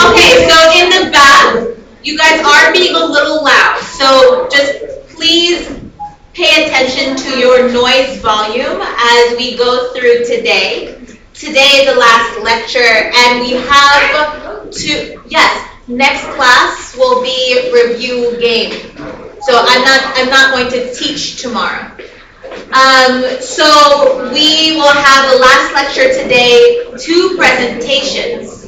Okay, so in the back, you guys are being a little loud, so just please pay attention to your noise volume as we go through today. Today is the last lecture, and we have next class will be review game. So I'm not going to teach tomorrow. So we will have the last lecture today, 2 presentations.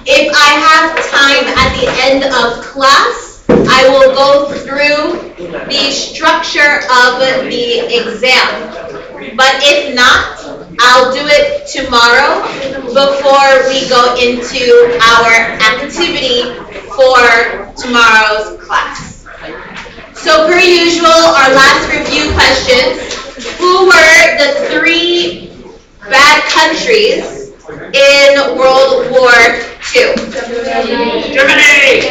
If I have time at the end of class, I will go through the structure of the exam. But if not, I'll do it tomorrow before we go into our activity for tomorrow's class. So per usual, our last review questions. Who were the 3 bad countries in World War II? Germany!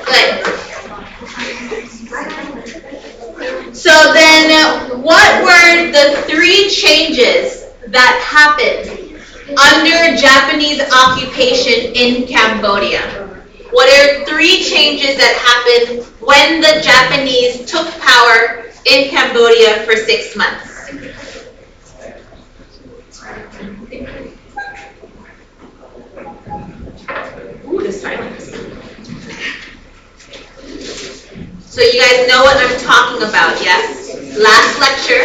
Good. So then, what were the 3 changes that happened under Japanese occupation in Cambodia? What are 3 changes that happened when the Japanese took power in Cambodia for 6 months? Ooh, the silence. So you guys know what I'm talking about, yes? Last lecture,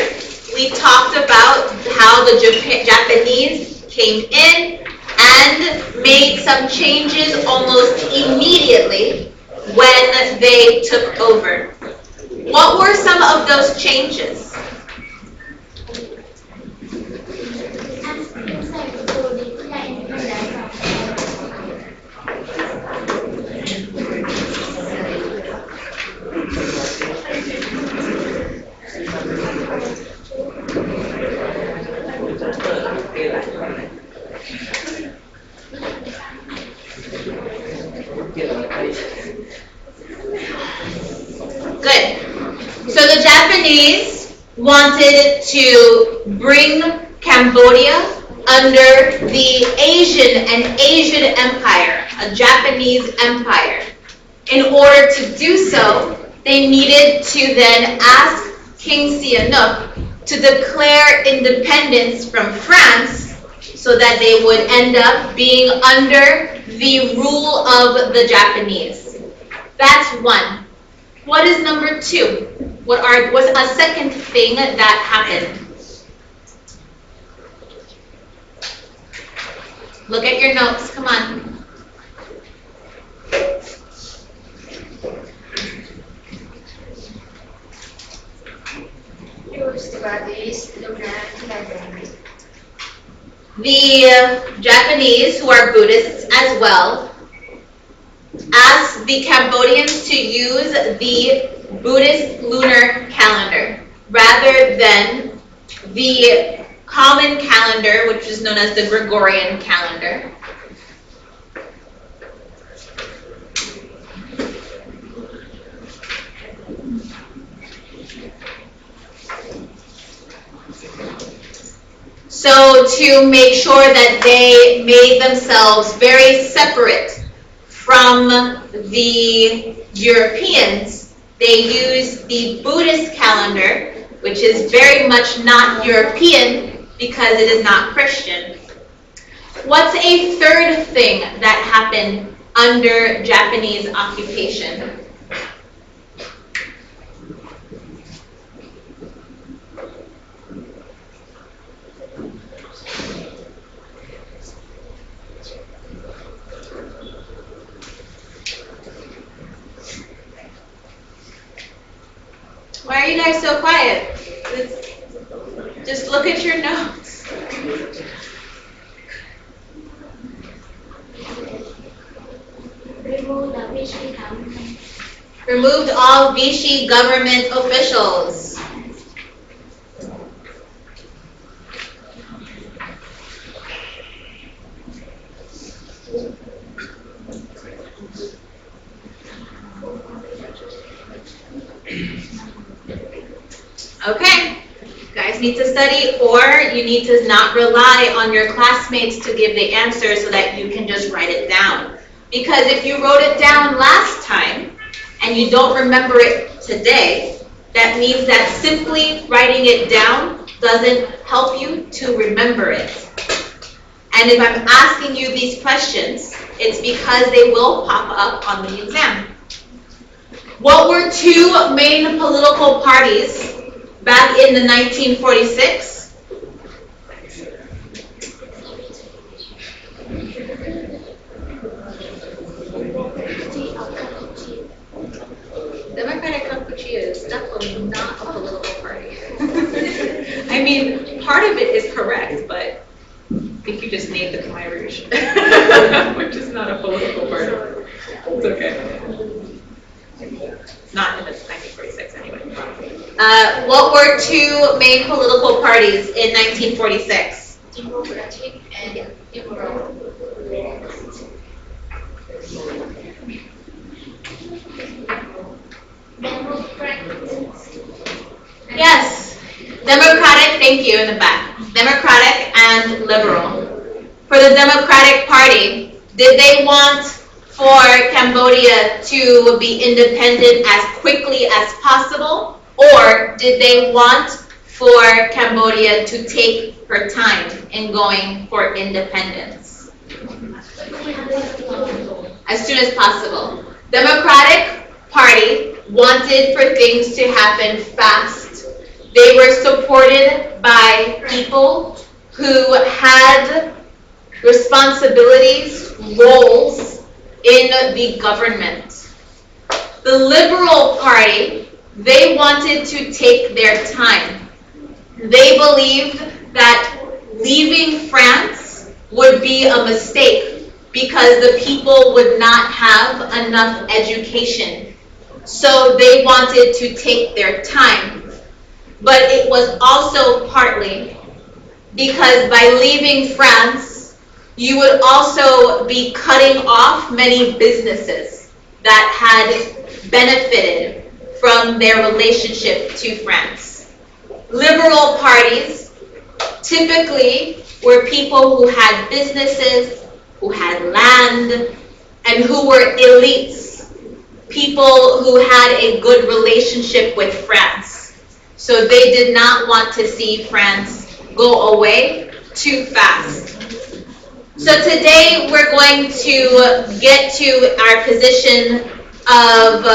we talked about how the Japanese came in and made some changes almost immediately when they took over. What were some of those changes? Good. So the Japanese wanted to bring Cambodia under the Asian Empire, a Japanese empire. In order to do so, they needed to then ask King Sihanouk to declare independence from France so that they would end up being under the rule of the Japanese. That's 1. What is number 2? What's a second thing that happened? Look at your notes, come on. The Japanese, who are Buddhists as well, asked the Cambodians to use the Buddhist lunar calendar rather than the common calendar, which is known as the Gregorian calendar. So to make sure that they made themselves very separate from the Europeans, they used the Buddhist calendar, which is very much not European because it is not Christian. What's a third thing that happened under Japanese occupation? Why are you guys so quiet? Just look at your notes. Removed all Vichy government officials. Okay, you guys need to study, or you need to not rely on your classmates to give the answer so that you can just write it down. Because if you wrote it down last time and you don't remember it today, that means that simply writing it down doesn't help you to remember it. And if I'm asking you these questions, it's because they will pop up on the exam. What were two main political parties back in the 1946? Democratic Kampuchea is definitely not a political party. I mean, part of it is correct, but I think you just named the Khmer Rouge, which is not a political party. It's okay. Not in the 1946 anyway. What were two main political parties in 1946? Democratic and Liberal. Yes, Democratic, thank you, in the back. Democratic and Liberal. For the Democratic Party, did they want for Cambodia to be independent as quickly as possible, or did they want for Cambodia to take her time in going for independence? As soon as possible. Democratic Party wanted for things to happen fast. They were supported by people who had responsibilities, roles in the government. The Liberal Party, they wanted to take their time. They believed that leaving France would be a mistake because the people would not have enough education. So they wanted to take their time. But it was also partly because by leaving France, you would also be cutting off many businesses that had benefited from their relationship to France. Liberal parties typically were people who had businesses, who had land, and who were elites, people who had a good relationship with France. So they did not want to see France go away too fast. So today we're going to get to our position of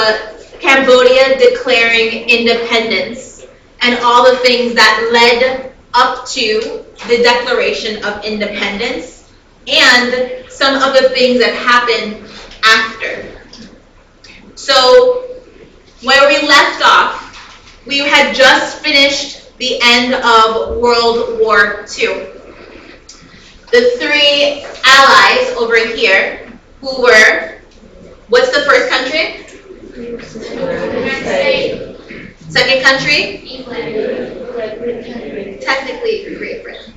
Cambodia declaring independence and all the things that led up to the Declaration of Independence and some of the things that happened after. So where we left off, we had just finished the end of World War II. The three allies over here, who were, what's the first country? Second country? England. Technically Great Britain.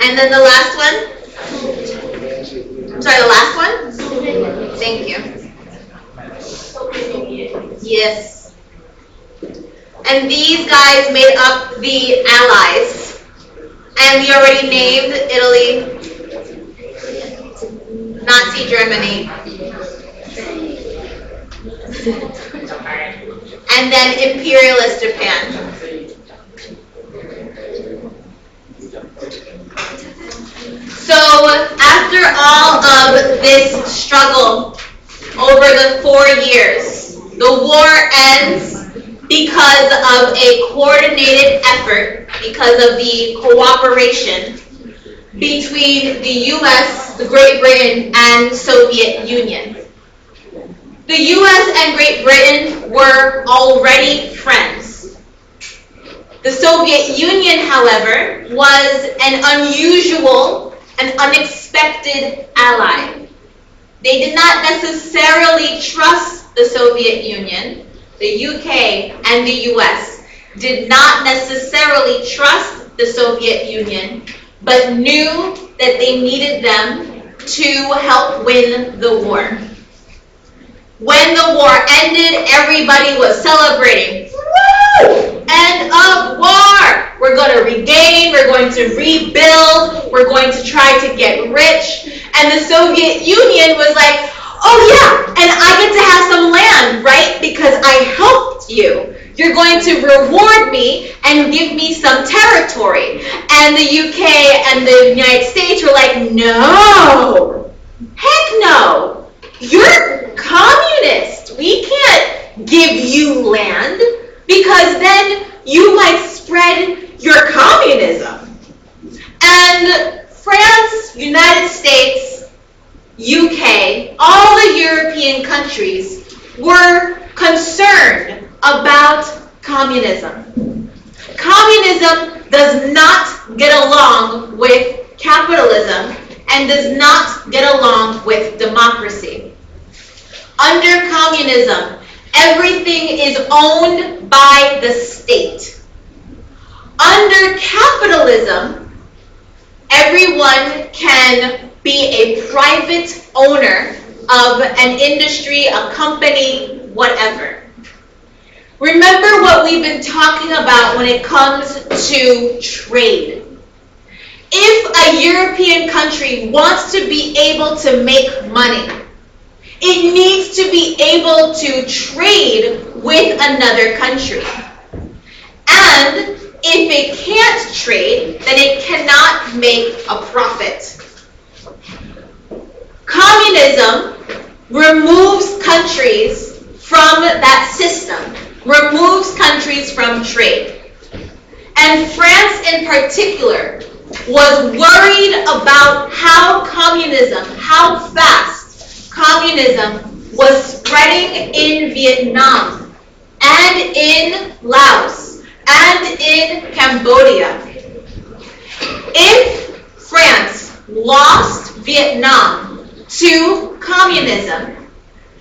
And then the last one? I'm sorry, the last one? Thank you. Yes. And these guys made up the Allies. And we already named Italy, Nazi Germany, and then imperialist Japan. So after all of this struggle over the 4 years, the war ends because of a coordinated effort, because of the cooperation between the U.S., the Great Britain, and Soviet Union. The U.S. and Great Britain were already friends. The Soviet Union, however, was an unusual and unexpected ally. They did not necessarily trust the Soviet Union. The UK and the US did not necessarily trust the Soviet Union, but knew that they needed them to help win the war. When the war ended, everybody was celebrating. Woo! End of war! We're going to regain, we're going to rebuild, we're going to try to get rich. And the Soviet Union was like, oh yeah, and I get to have some land, right? Because I helped you. You're going to reward me and give me some territory. And the UK and the United States were like, no, heck no. You're communist. We can't give you land because then you might spread your communism. And France, United States, UK, all the European countries were concerned about communism. Communism does not get along with capitalism and does not get along with democracy. Under communism, everything is owned by the state. Under capitalism, everyone can be a private owner of an industry, a company, whatever. Remember what we've been talking about when it comes to trade. If a European country wants to be able to make money, it needs to be able to trade with another country. And if it can't trade, then it cannot make a profit. Communism removes countries from that system, removes countries from trade. And France in particular was worried about how fast communism was spreading in Vietnam and in Laos and in Cambodia. If France lost Vietnam to communism,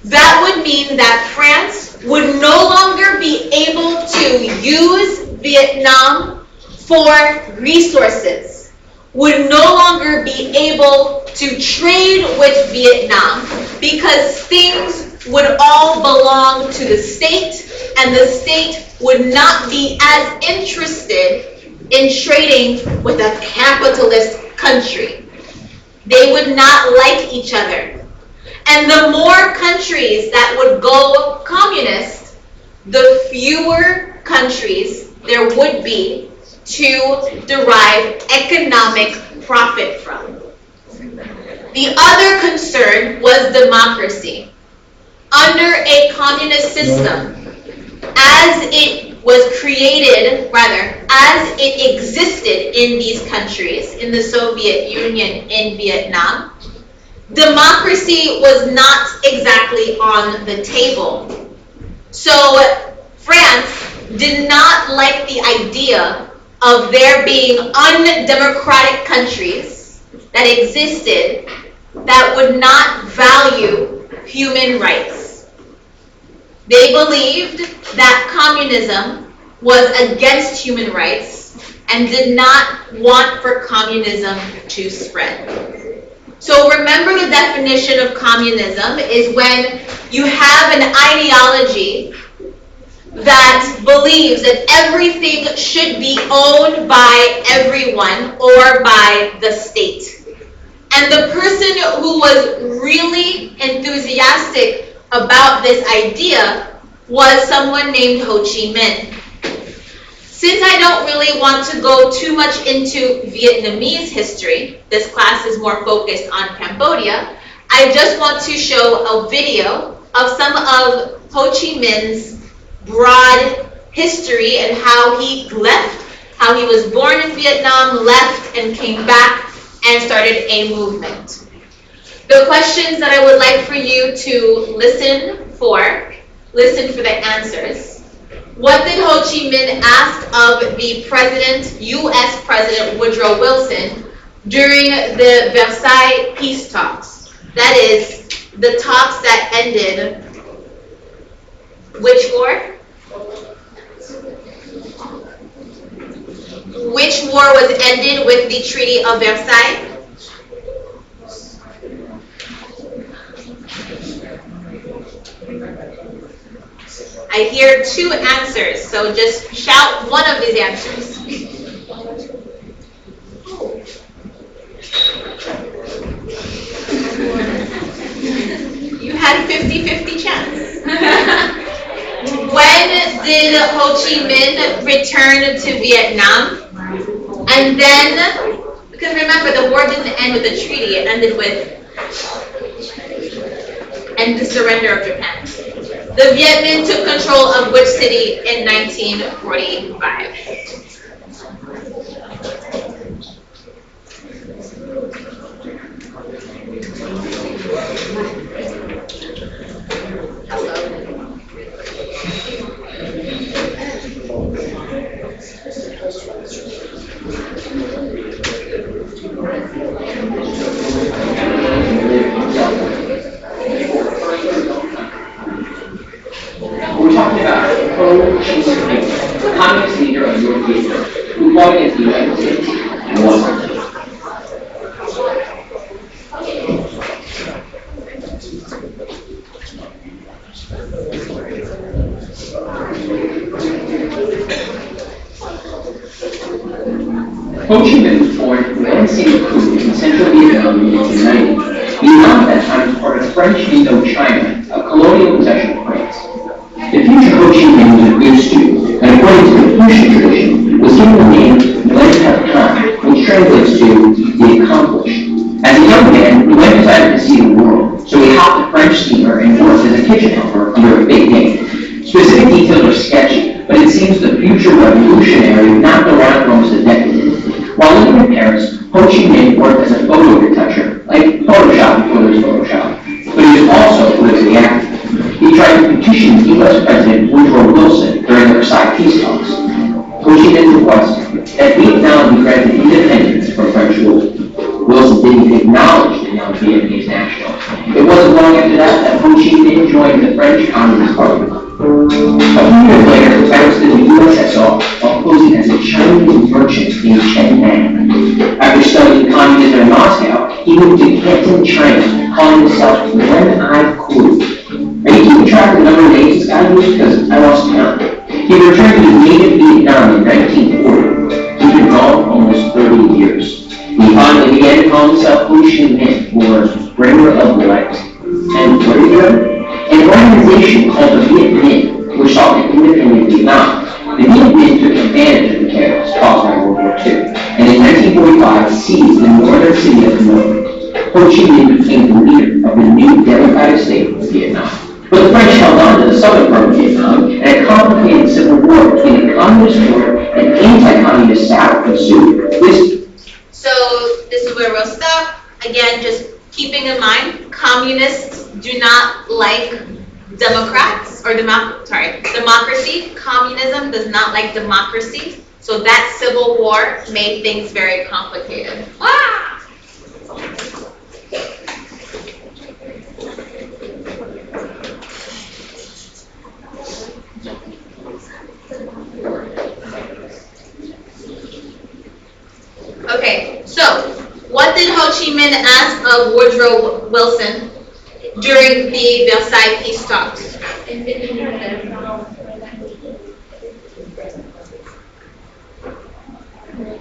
that would mean that France would no longer be able to use Vietnam for resources, would no longer be able to trade with Vietnam because things would all belong to the state and the state would not be as interested in trading with a capitalist country. They would not like each other. And the more countries that would go communist, the fewer countries there would be to derive economic profit from. The other concern was democracy. Under a communist system, as it was created, as it existed in these countries, in the Soviet Union, in Vietnam, democracy was not exactly on the table. So France did not like the idea of there being undemocratic countries that existed that would not value human rights. They believed that communism was against human rights and did not want for communism to spread. So remember, the definition of communism is when you have an ideology that believes that everything should be owned by everyone or by the state. And the person who was really enthusiastic about this idea was someone named Ho Chi Minh. Since I don't really want to go too much into Vietnamese history, this class is more focused on Cambodia, I just want to show a video of some of Ho Chi Minh's broad history and how he left, how he was born in Vietnam, left, and came back and started a movement. The questions that I would like for you to listen for the answers. What did Ho Chi Minh ask of the president, U.S. President Woodrow Wilson, during the Versailles peace talks? That is, the talks that ended which war? Which war was ended with the Treaty of Versailles? I hear two answers, so just shout one of these answers. You had 50-50 chance. When did Ho Chi Minh return to Vietnam? And then, because remember, the war didn't end with a treaty, it ended with the surrender of Japan. The Viet Minh took control of which city in 1945? We're talking about Ho Chi Minh, the communist leader of North Vietnam, who fought against the United States and won. Ho Chi Minh was born in Vietnam in central Vietnam in 1890. Vietnam at that time was part of French Indochina, a colonial possession of France. The future Ho Chi Minh was a good student, and according to the Confucian tradition, was given the name Len Hap Han, which translates to the accomplished. As a young man, he went decided to see the world, so he hopped a French steamer and worked as a kitchen helper under a fake name. Specific details are sketchy, but it seems the future revolutionary knocked around for almost a decade. While living with parents, Ho Chi Minh worked as a photo retoucher, like Photoshop before there was Photoshop, but he was also politically active. He tried to petition U.S. President Woodrow Wilson during the Versailles peace talks. Ho Chi Minh's request that Vietnam be granted independence from French rule. Wilson didn't even acknowledge the young Vietnamese national. It wasn't long after that Ho Chi Minh joined the French Communist Party. A few years later, he was to the USSR while posing as a Chinese merchant in Chennai. After studying communism in Moscow, he moved to Canton, China, calling himself Wen-I Ku. Are you keeping track of the number of names this guy used? Because I lost count. He returned to his native Vietnam in 1940. He's been gone almost 30 years. He finally began to call himself Ho Chi Minh, or bringer of light. And what did he do? An organization called the Viet Minh, which sought an independent Vietnam. The Viet Minh took advantage of the chaos caused by World War II, and in 1945 seized the northern city of Hanoi. Ho Chi Minh became the leader of the new democratic state of Vietnam. But the French held on to the southern part of Vietnam, and a complicated civil war between the communist north and anti-communist south ensued. So this is where we'll stop. Again, just keeping in mind, communists do not like Democrats, or democracy. Communism does not like democracy. So that civil war made things very complicated. Okay, so what did Ho Chi Minh ask of Woodrow Wilson during the Versailles peace talks? When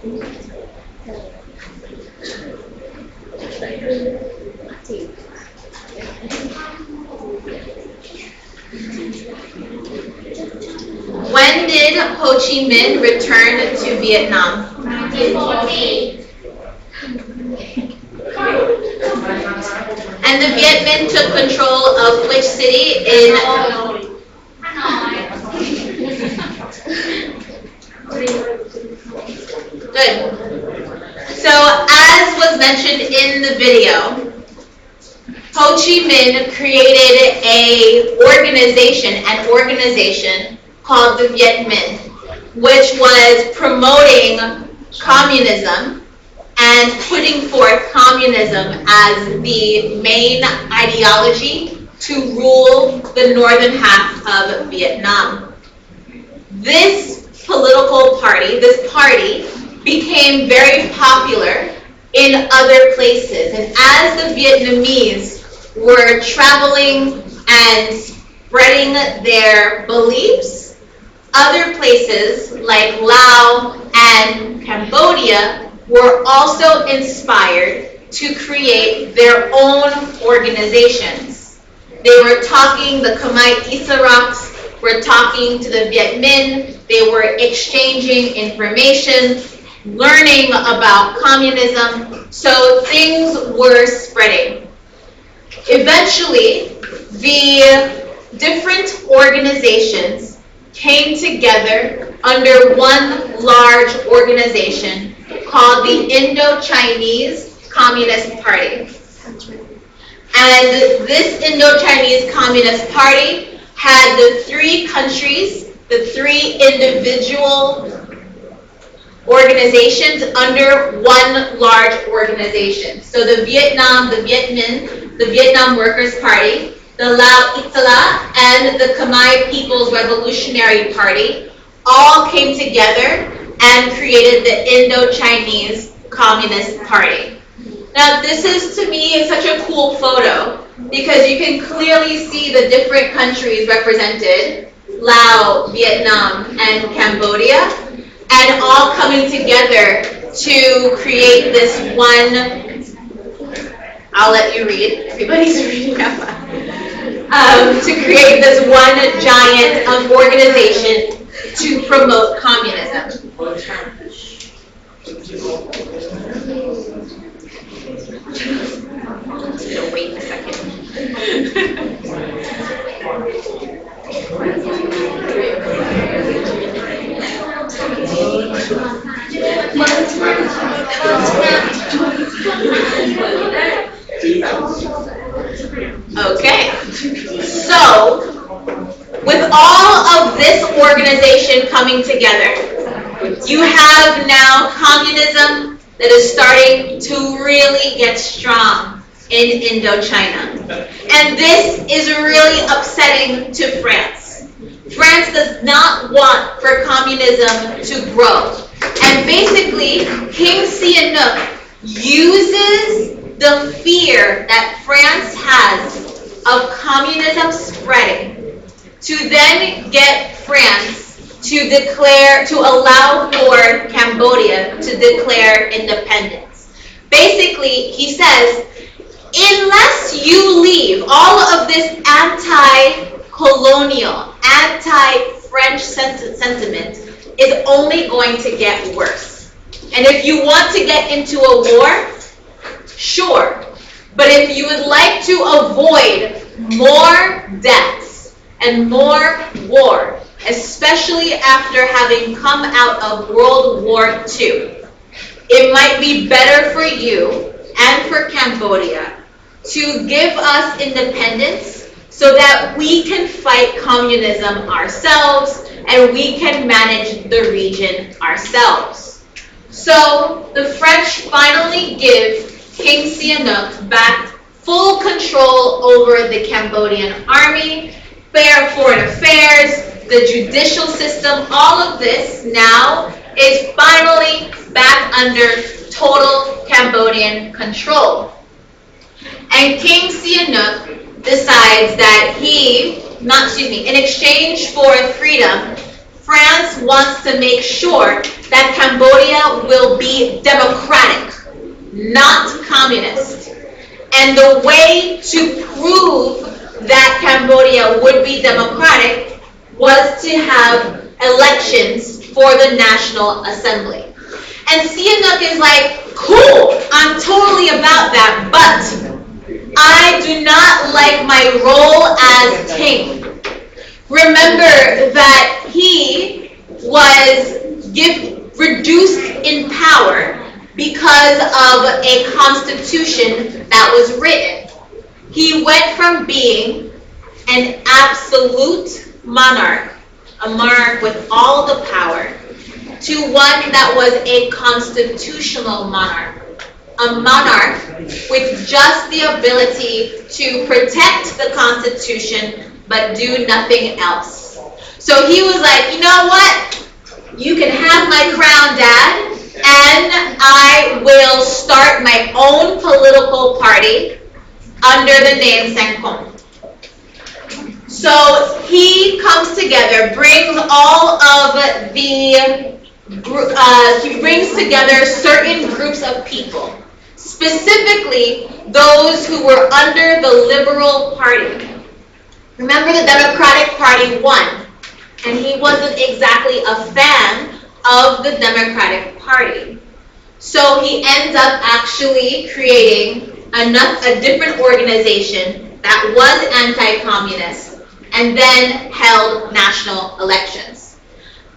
did Ho Chi Minh return to Vietnam? 1914. And the Viet Minh took control of which city in Good. So, as was mentioned in the video, Ho Chi Minh created an organization called the Viet Minh, which was promoting communism and putting forth communism as the main ideology to rule the northern half of Vietnam. This party became very popular in other places, and as the Vietnamese were traveling and spreading their beliefs, other places like Laos and Cambodia were also inspired to create their own organizations. They were talking, the Khmer Isaraks were talking to the Viet Minh, they were exchanging information, learning about communism, so things were spreading. Eventually, the different organizations came together under one large organization called the Indo-Chinese Communist Party. And this Indo-Chinese Communist Party had the three countries, the three individual organizations under one large organization. So the Viet Minh, the Vietnam Workers' Party, the Lao Itala, and the Khmer People's Revolutionary Party all came together and created the Indo-Chinese Communist Party. Now this is, to me, such a cool photo because you can clearly see the different countries represented, Laos, Vietnam, and Cambodia, and all coming together to create this one, I'll let you read, everybody's reading that to create this one giant organization to promote communism. Wait a second. Okay, so with all of this organization coming together, you have now communism that is starting to really get strong in Indochina. And this is really upsetting to France. France does not want for communism to grow. And basically, King Sihanouk uses the fear that France has of communism spreading to then get France to allow for Cambodia to declare independence. Basically, he says, unless you leave all of this anti-colonial, anti-French sentiment is only going to get worse. And if you want to get into a war, sure. But if you would like to avoid more deaths and more war, especially after having come out of World War II, it might be better for you and for Cambodia to give us independence so that we can fight communism ourselves and we can manage the region ourselves. So the French finally give King Sihanouk back full control over the Cambodian army, foreign affairs, the judicial system. All of this now is finally back under total Cambodian control. And King Sihanouk decides that in exchange for freedom, France wants to make sure that Cambodia will be democratic, not communist. And the way to prove that Cambodia would be democratic was to have elections for the National Assembly. And Sihanouk is like, cool, I'm totally about that, but I do not like my role as king. Remember that he was reduced in power because of a constitution that was written. He went from being an absolute monarch, a monarch with all the power, to one that was a constitutional monarch, a monarch with just the ability to protect the Constitution but do nothing else. So he was like, you know what? You can have my crown, Dad, and I will start my own political party under the name Sencom. So he comes together, brings all of the he brings together certain groups of people, specifically those who were under the Liberal Party. Remember, the Democratic Party won, and he wasn't exactly a fan of the Democratic Party. So he ends up actually creating a different organization that was anti-communist and then held national elections.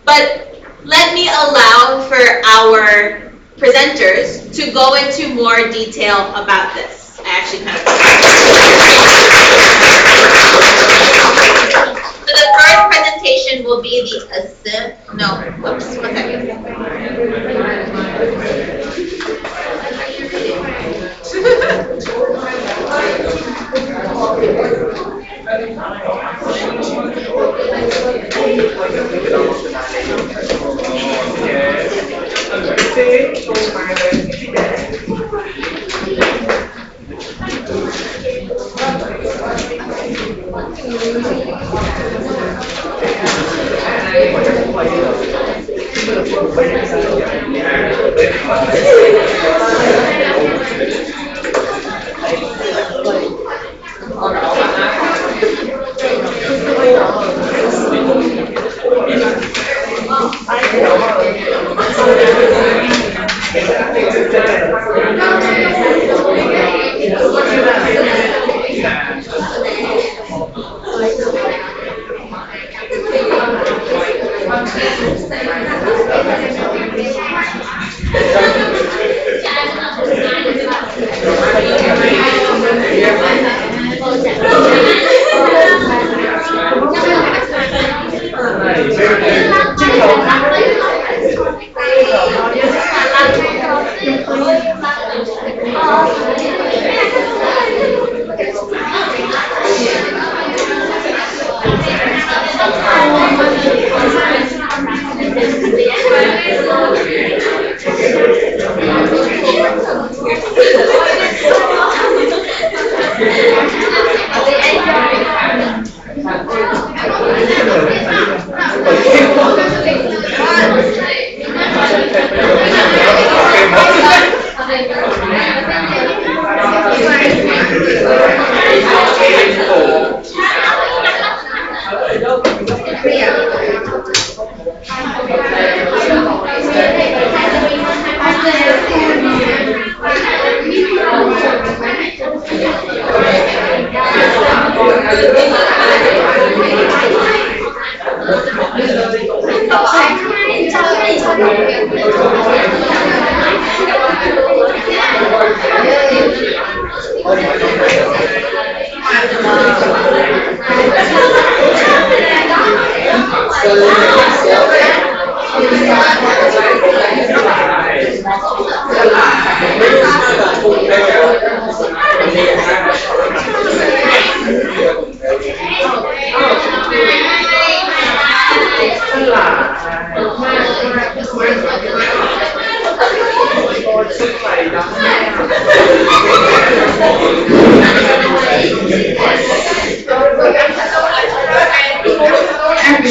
But let me allow for our presenters to go into more detail about this. I actually kind of... So the first presentation will be the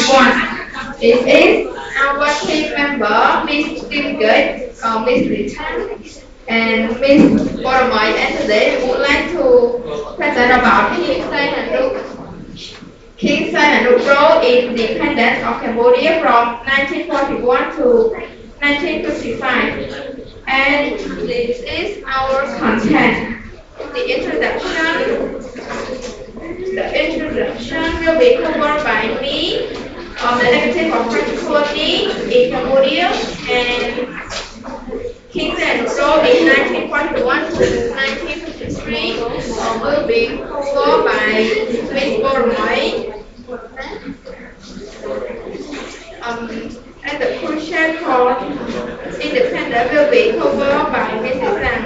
one This is Miss Wingate, Miss Richard, and Miss Boromoy. And today we would like to present about King Sihanouk's role in independence of Cambodia from 1941 to 1955. And this is our content. The introduction will be covered by me on the negative of French colony in Cambodia and King Sihanouk's role in 1941 to 1953 will be covered by Miss Boromoy. And the crucial for independence will be covered by Mrs. Zhang.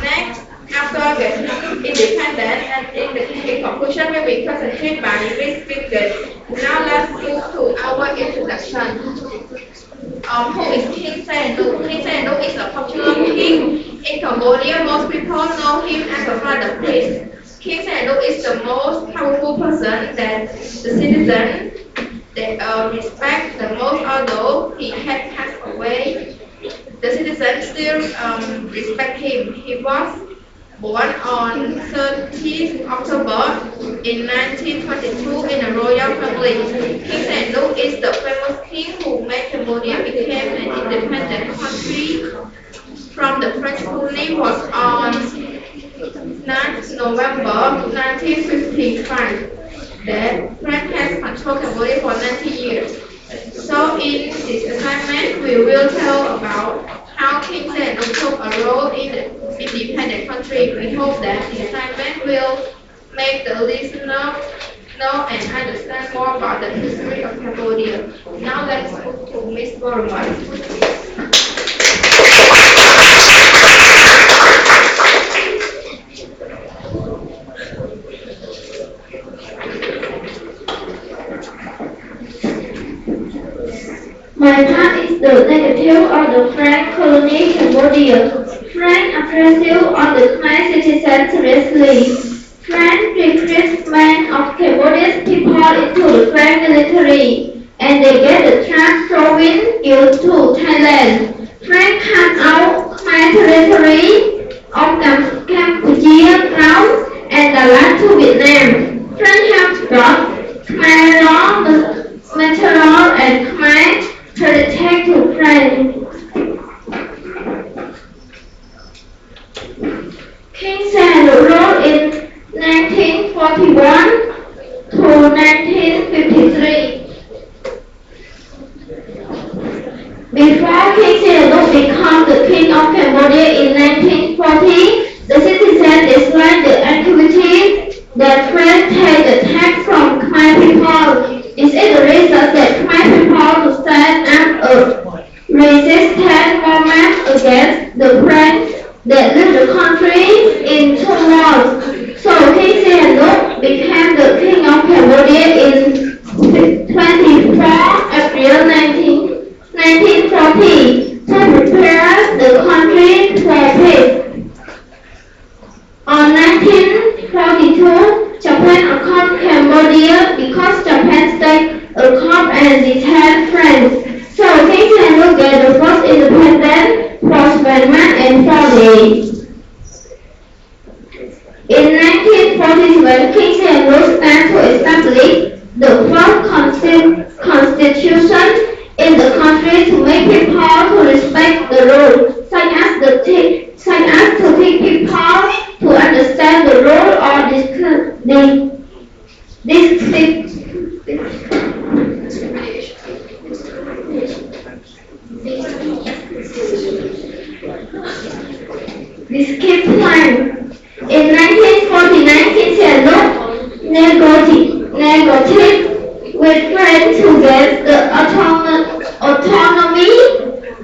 Next, after getting independence and in conclusion will be presented by Miss Wingate. Now let's move to our introduction. Who is King Sihanouk? King Sihanouk is a popular king in Cambodia. Most people know him as a father priest. King Sihanouk is the most powerful person that the citizens respect the most, although he had passed away. The citizens still respect him. He was born on 13th October in 1922 in a royal family. King Sihanouk is the famous king who made Cambodia become an independent country from the French colony was on 9th November 1955. The French has controlled Cambodia for 90 years. So in this assignment, we will tell about how King Sihanouk took a role in the independent country. We hope that the assignment will make the listener know and understand more about the history of Cambodia. Now let's move to Miss Boromoy. My part is the negative of the French colony Cambodia. French oppressive on the Khmer citizens seriously. French recruitment of Cambodian people into the French military, and they get the Trans province given to Thailand. French cut out Khmer territory of Cambodia grounds and the land to Vietnam. French have brought Khmer law, material and Khmer heritage to France. King Sihanouk ruled in 1941 to 1953. Before King Sihanouk became the king of Cambodia in 1940, the citizens disliked the activities that French take the tax from Khmer people. Is it the reason that Khmer people to stand up a resistance movement against the French that led the country in turmoil? So King Sihanouk became the king of Cambodia in 24 April 1940 to prepare the country for peace. On 1942, Japan attacked Cambodia because Japan staked a claim and detained France. So King Sihanouk get the first independence for 7 months and 4 days. In 1947, King Sihanouk started to establish the first constitution in the country to make people to respect the rules, such as to teach people to understand the rule or discipline. In 1949, King Sihanouk negotiated with France to get the autonomy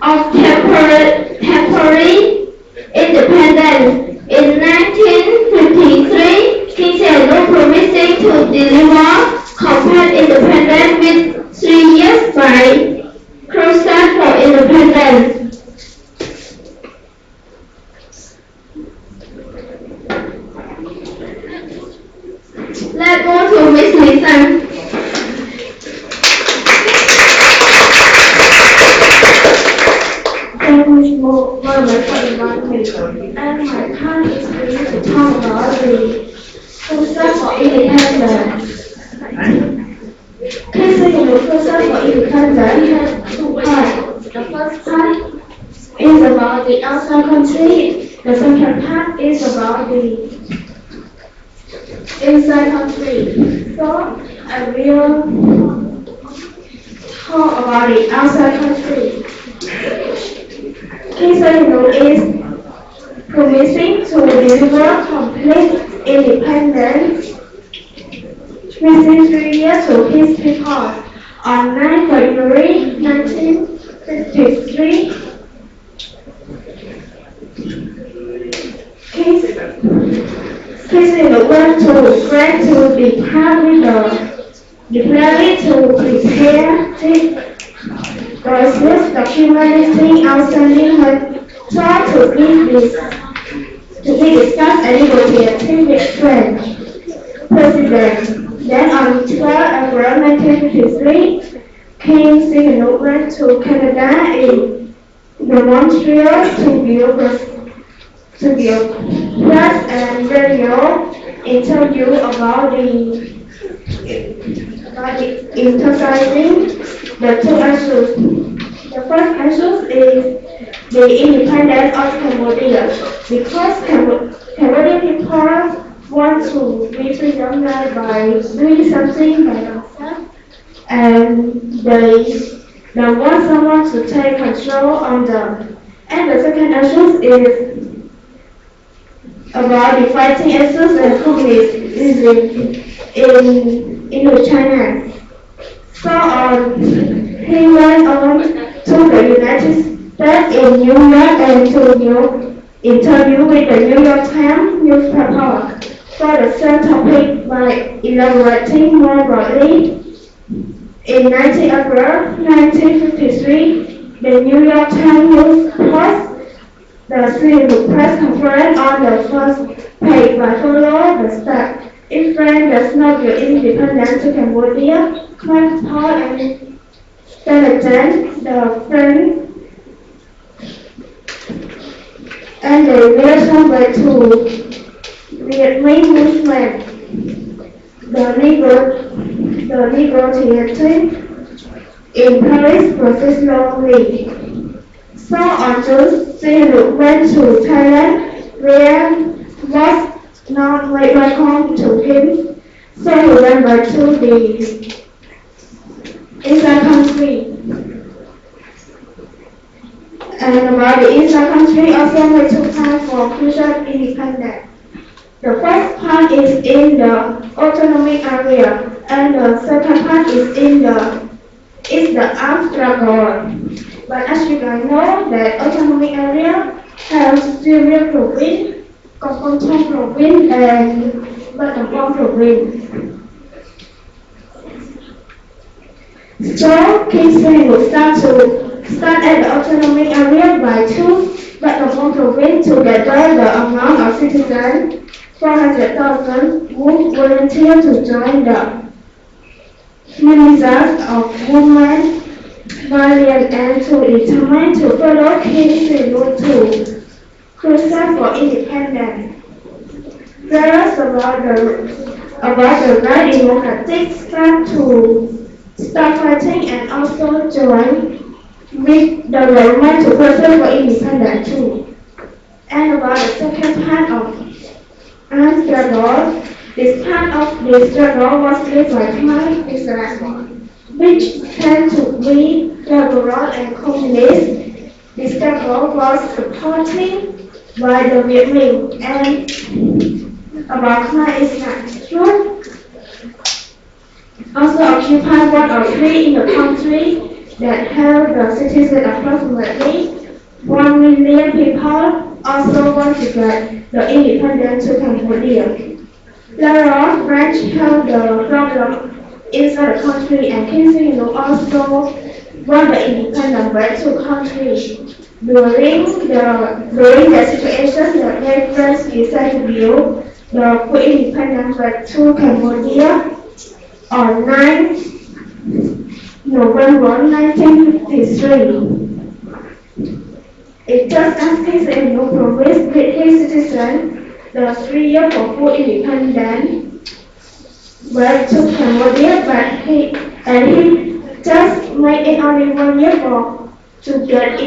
of temporary independence. In 1953, King Sihanouk promising to deliver complete independence with 3 years by crusade for independence. were recorded by me, and my part is going to talk about the process for independence. Casing in the process for independence has two parts. The first part is about the outside country. The second part is about the inside country. So I will talk about the outside country. Kiseno is promising to deliver complete independence within 3 years to his people. On 9 February 1953, Kiseno went to France to declare to prepare this documenting outstanding had tried to be discussed and negotiated with French President. Then on 12 April 1953, King Signal went to Canada in Montreal to give press and radio interview about emphasizing the two issues. The first issue is the independence of Cambodia, because Cambodian people want to be freedom by doing something by themselves, and they want someone to take control on them. And the second issue is about the fighting issues and communism in Indochina. So he went on to the United States in New York and to interview with the New York Times newspaper for the same topic by elaborating more broadly. In 19 April 1953, the New York Times news post the civil press conference on the first page by follow the step. If France does not give independence to Cambodia, Clark Paul and Stanton, the French, and they will convert to Vietnamese movement. The negotiating in Paris proceeds slowly. So on June, Silu went to Thailand, where was not welcome to him. So he went back to the inside country. And about the inside country, also we took time for future independence. The first part is in the autonomic area, and the second part is the armed struggle. But as you guys know, that autonomic area has several provinces, Kompong province and Battambang province. So Kingston will start at the autonomic area by two Battambang province to gather the amount of citizens 400,000 who volunteer to join the militias of women, valiant and to determine to follow King Silu to crusade for independence. Whereas about the right democratic start fighting and also join with the government to crusade for independence too. And about the second part of armed struggle, this part of the struggle was led by Thai Israel, which tend to be liberal and communist. The struggle was supported by the Vietnamese and about Khmer Israel. Also occupied 1 or 3 in the country that held the citizens approximately 1 million people also want to get the independence to Cambodia. Later on, French held the problem inside the country and King Silu also won the independence back to country. During the situation, the Red French decided to build the full independence back to Cambodia on 9 November 1953. It just as King Sihanouk promised British citizens the 3 years for full independence went to Cambodia, but he just made it only 1 year for to get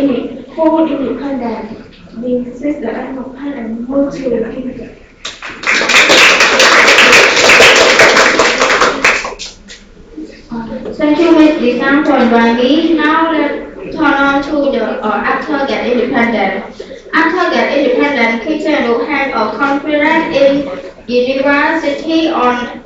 full independence. This is the end of part and move to India. Thank you, Ms. Desan, for inviting me. Now let's turn on to the after get independent. After get independent, King Sihanouk had a conference in University on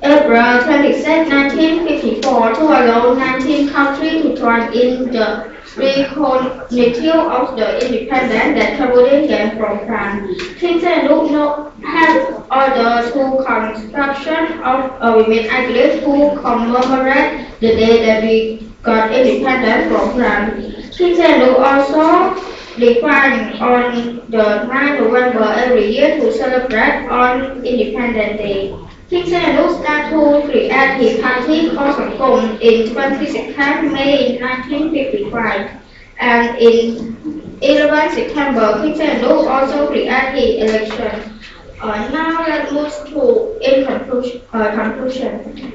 April 26, 1954, to allow 19 countries to join in the recognition of the independence that Cambodia gained from France. King Sihanouk had ordered to construction of a women island to commemorate the day that we got independence from France. King Sihanouk also defined on the 9th November every year to celebrate on Independence Day. King Sihanouk started to create his party called Sankong in 22nd May 1955, and in 11 September, King Sihanouk also created his election. Now let's move to in conclusion.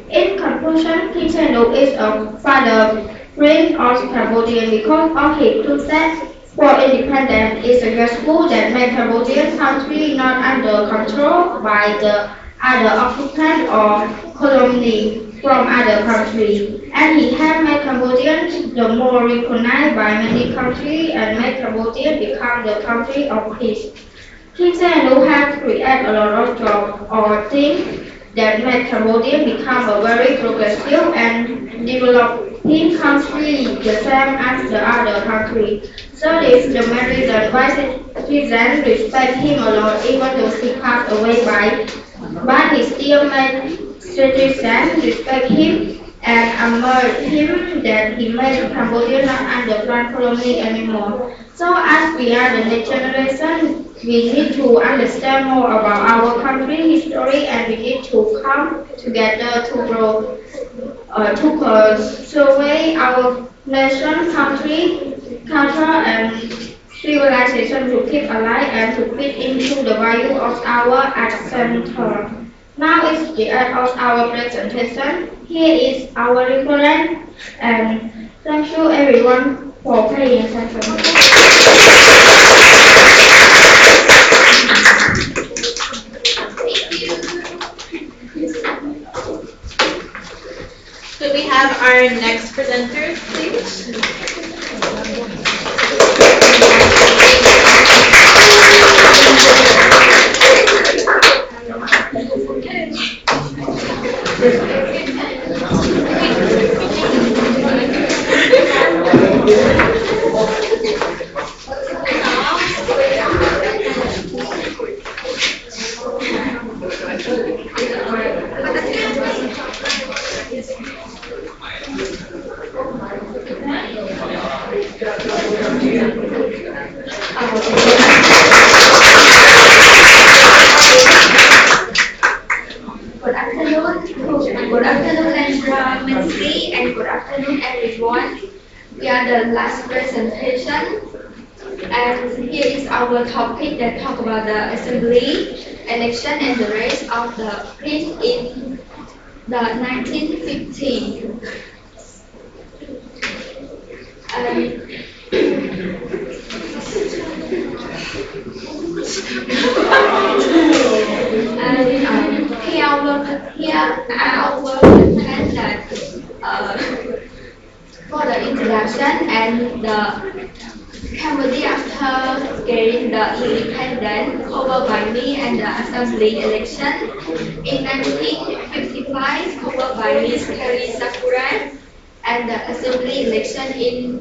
In conclusion, King Sihanouk is a father prince of Cambodia because of his success for independence is a gospel that made Cambodian country not under control by the other occupant or colony from other countries. And he has made Cambodians the more recognized by many countries and made Cambodia become the country of peace. King Sihanouk has created a lot of jobs or things that made Cambodia become a very progressive and developing country, the same as the other countries. So this is the main reason why citizens respect him a lot, even though he passed away but he still made citizens respect him and admire him that he made Cambodia not under French colony anymore. So as we are the next generation, we need to understand more about our country history and we need to come together to grow, to survey our nation, country, culture and civilization to keep alive and to fit into the value of our center. Now is the end of our presentation. Here is our reference and thank you everyone for paying attention. Could we have our next presenters, please? Good afternoon, History-Mitsy, and good afternoon, everyone. We are the last presentation, and here is our topic that talk about the assembly, election, and the race of the prince in the 1950s. Here our content that for the introduction and the Cambodia after getting the independence covered by me and the assembly election in 1955 covered by Miss Carrie Sakura and the assembly election in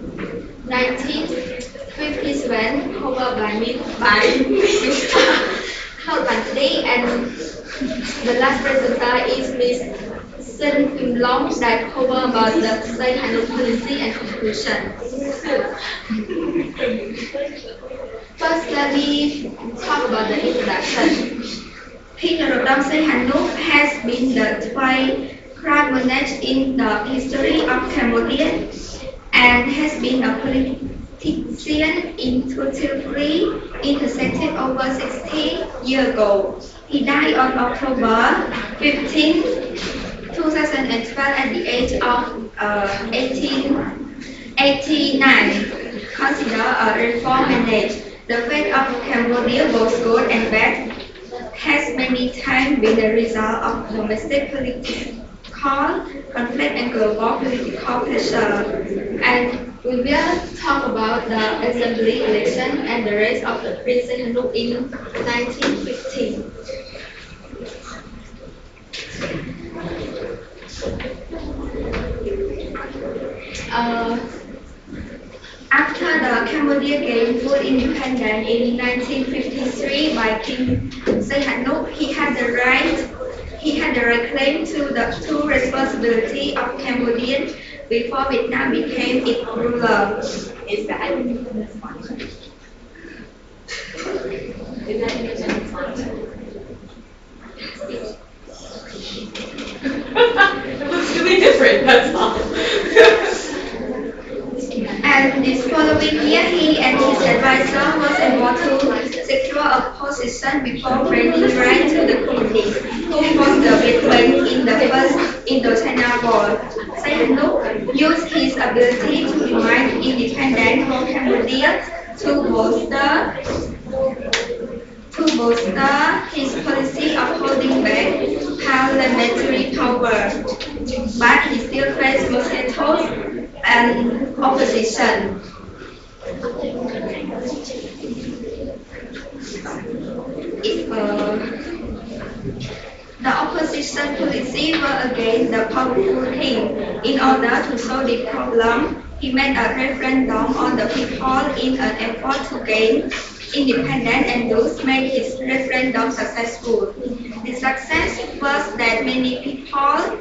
1957 covered by Miss held by today, and the last presenter is Miss Sen Kim Long that cover about the Sihanouk policy and conclusion. First, let me talk about the introduction. King Norodom Sihanouk has been the twice crown monarch in the history of Cambodia and has been a politician intuitively intersected over 60 years ago. He died on October 15, 2012 at the age of 1889. Considered a reform mandate, the fate of Cambodia, both good and bad, has many times been the result of domestic political conflict and global political pressure. And we will talk about the assembly election and the race of the Prince Sihanouk in 1950. Uh, After the Cambodia gained full independence in 1953 by King Sihanouk, he had the right claim to the to responsibility of Cambodian before Vietnam became its ruler. Is that? It looks really different, that's all. And this following year, he and his advisor was able to secure a position before granting right to the communists who formed the Viet Minh in the First Indochina War. Sihanouk used his ability to remain independent from Cambodia to bolster his policy of holding back parliamentary power, but he still faced mosquitoes and opposition. The opposition policy were against the powerful king. In order to solve the problem, he made a referendum on the people in an effort to gain independence and thus made his referendum successful. The success was that many people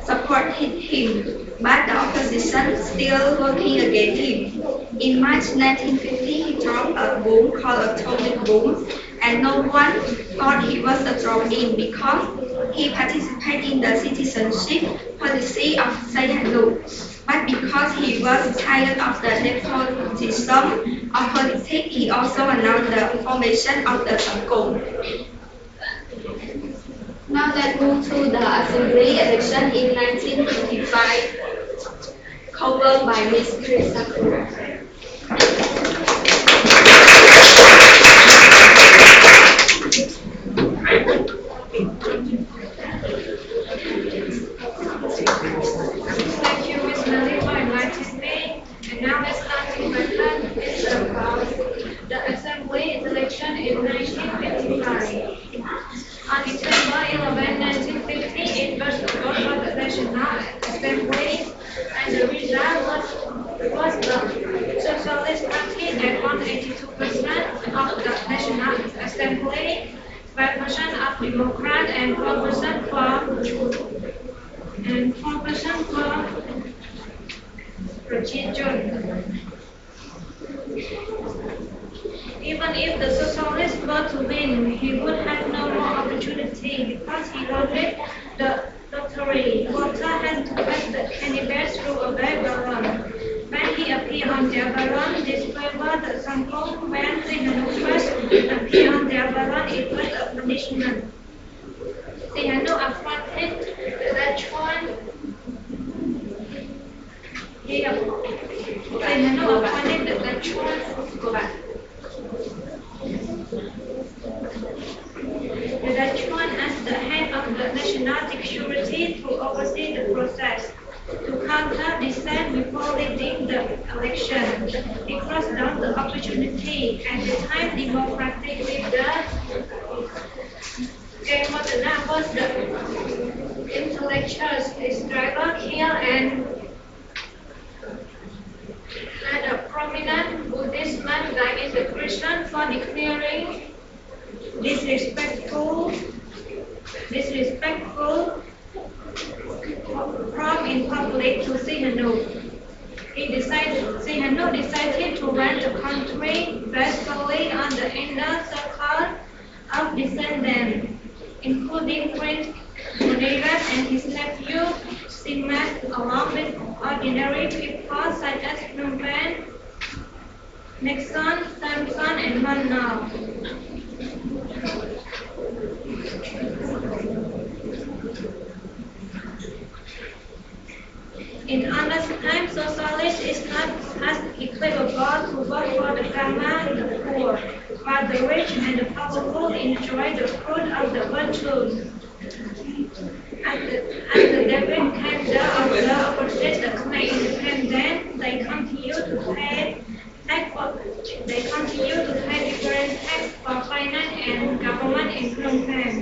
supported him, but the opposition still working against him. In March 1950, he dropped a bomb called atomic bomb, and no one thought he was a drop-in because he participated in the citizenship policy of Sihanouk. But because he was tired of the nepotism of politics, he also announced the formation of the Sangkum. Now let's move to the assembly election in 1955, covered by Ms. Chris Sakura. Thank you, Ms. Melly, for inviting me. And now let's start with my plan. It's about the assembly election in 1955. On December 11, 1950, it was the vote for the National Assembly, and the result was the Socialist Party that won 82% of the National Assembly, 5% of Democrat, and 4% for Protestant. Even if the socialists were to win, he would have no more opportunity because he loaded the lottery. Voter had to pass the candidates through a bag ballot. When he appeared on their ballot, this favored the Sangkum. When Sihanouk first appeared on their ballot, it was a punishment. Sihanouk appointed the Dutch one. Sihanouk appointed the Dutch one. Go back. The Dutch one as the head of the national security to oversee the process. To counter dissent before leading the election, he closed down the opportunity. At the time, Democratic leader Gamotana was the intellectuals, his driver killed and had a prominent Buddhist man died in the prison for declaring disrespectful prom in public to Sihanouk. Sihanouk decided to run the country basically on the inner circle of descendants, including Prince Mudirat and his nephew Simat, along with ordinary people such as Phnom Penh, Nixon, Samson, and Manaw. In honest time, socialists is not as equitable to work for the common the poor, while the rich and the powerful enjoy the fruit of the virtues. As the debate candor of the opposite remain independent, they continue to pay different tax for finance and government improvement.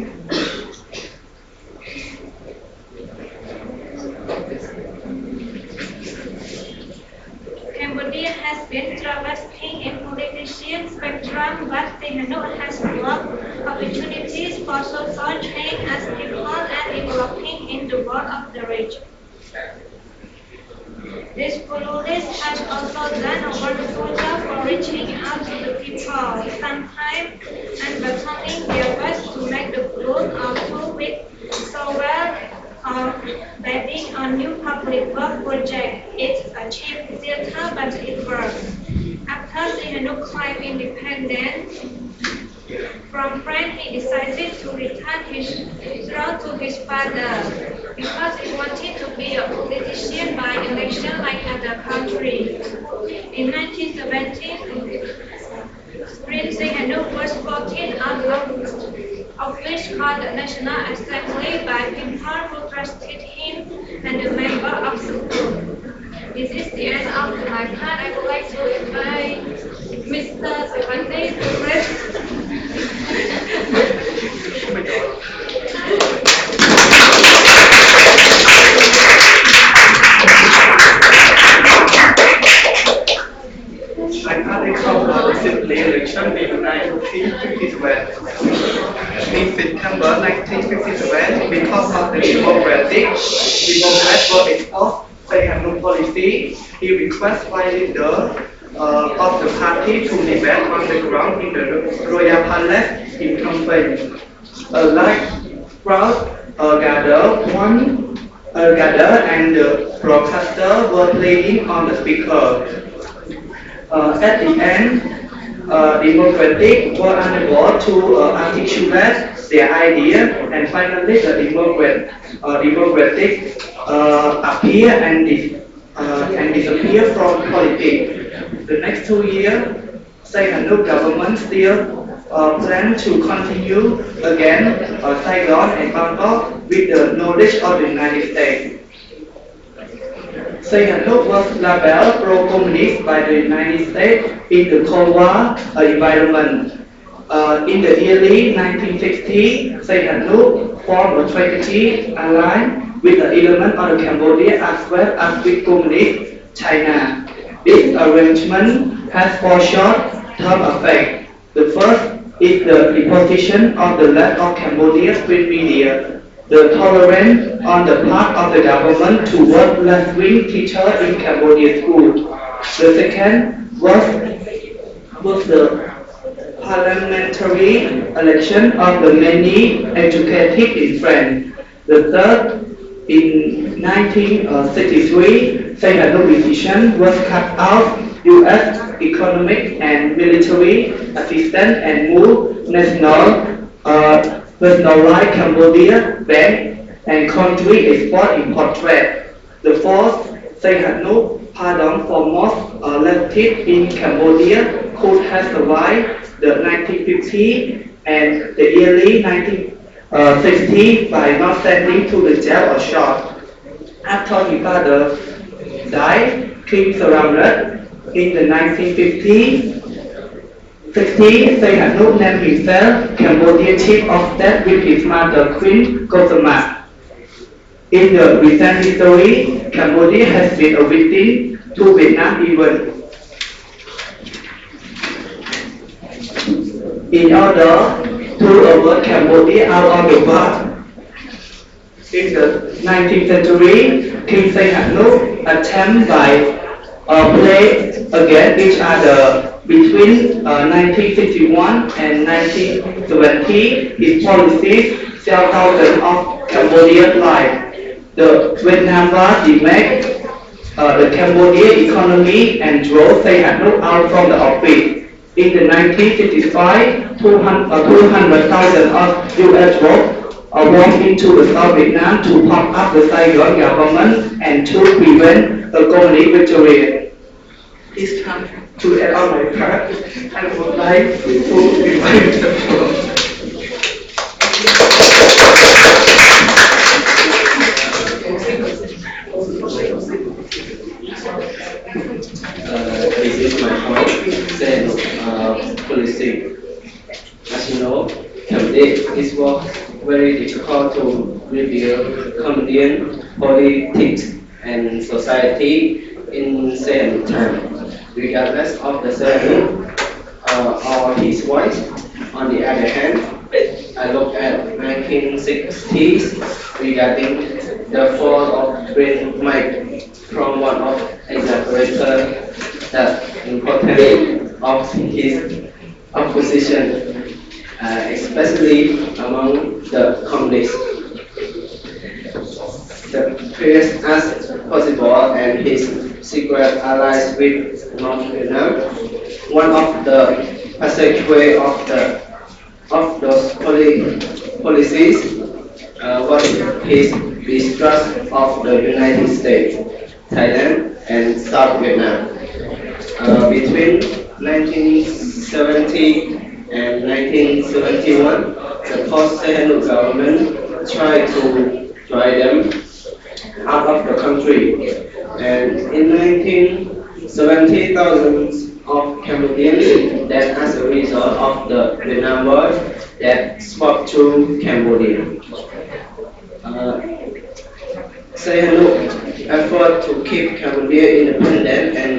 Cambodia has been traversing a political spectrum, but Sihanouk has blocked opportunities for social change as people are developing in the world of the region. This pluralist has also done a wonderful job for reaching out to the people, sometimes unbuttoning their best to make the growth of too weak, so well of betting on new public work project. It's a cheap theater, but it works. After Sihanouk climbed independence from France, he decided to return his throne to his father because he wanted to be a politician by election like other countries. In 1970, Prince Sihanouk was voted out of which called the National Assembly by people who trusted him and the member of the group. This is the end of my part. I would like to invite Mr. Savante to read. I can't recall the Assembly election in 1957. In September 1957, because of the democrat were exposed Sihanouk policy, he requested by leader of the party to debate on the ground in the Royal Palace in Phnom Penh. A large crowd gathered and the broadcaster were playing on the speaker. At the end, Democratic were unable to articulate their idea, and finally the Democratic appear and disappear from politics. The next 2 years, Sihanouk government still plan to continue again Saigon and Bangkok with the knowledge of the United States. Sihanouk was labeled pro-communist by the United States in the Cold War environment. In the early 1960s, Sihanouk formed a strategic alliance with the element of Cambodia as well as with communist China. This arrangement has four short-term effects. The first is the imposition of the left of Cambodia's free media, the tolerance on the part of the government toward left-wing teachers in Cambodia school. The second was the parliamentary election of the many educated in France. The third, in 1963, Sihanouk decision was cut out U.S. economic and military assistance and moved nationalize Cambodia bank and country export-import trade. The fourth, Sihanouk pardon for most leftists in Cambodia could have survived the 1950s and the early 1960s by not sending to the jail or shot. After his father died, King surrendered in the 1950s. Sihanouk named himself Cambodian Chief of State with his mother Queen Gosama. In the recent history, Cambodia has been a victim to Vietnam even. In order to avert Cambodia out of the war, in the 19th century, King Sihanouk attempted by play against each other. Between 1961 and 1970, his policies saved thousands of Cambodian lives. The Vietnam War the Cambodia economy and growth they had moved out from the office. In the 1955, 200,000 of U.S. troops walked into the South Vietnam to pop up the Saigon government and to prevent the communist victory. This time, to add on my part, I would like to invite the floor. This is my point, then policy. As you know, it was very difficult to rebuild Cambodian politics and society in same time, regardless of the ceremony or his voice. On the other hand, I look at 1960s regarding the fall of Green Mike from one of exaggerated the importance of his opposition, especially among the communists. The priest as possible and his secret allies with North Vietnam. One of the passageway of those policies was his distrust of the United States, Thailand, and South Vietnam. Between 1970 and 1971, the post-Sihanouk government tried to drive them out of the country. And in 1970, thousands of Cambodians that as a result of the Vietnam War that swept through Cambodia. Sihanouk effort to keep Cambodia independent and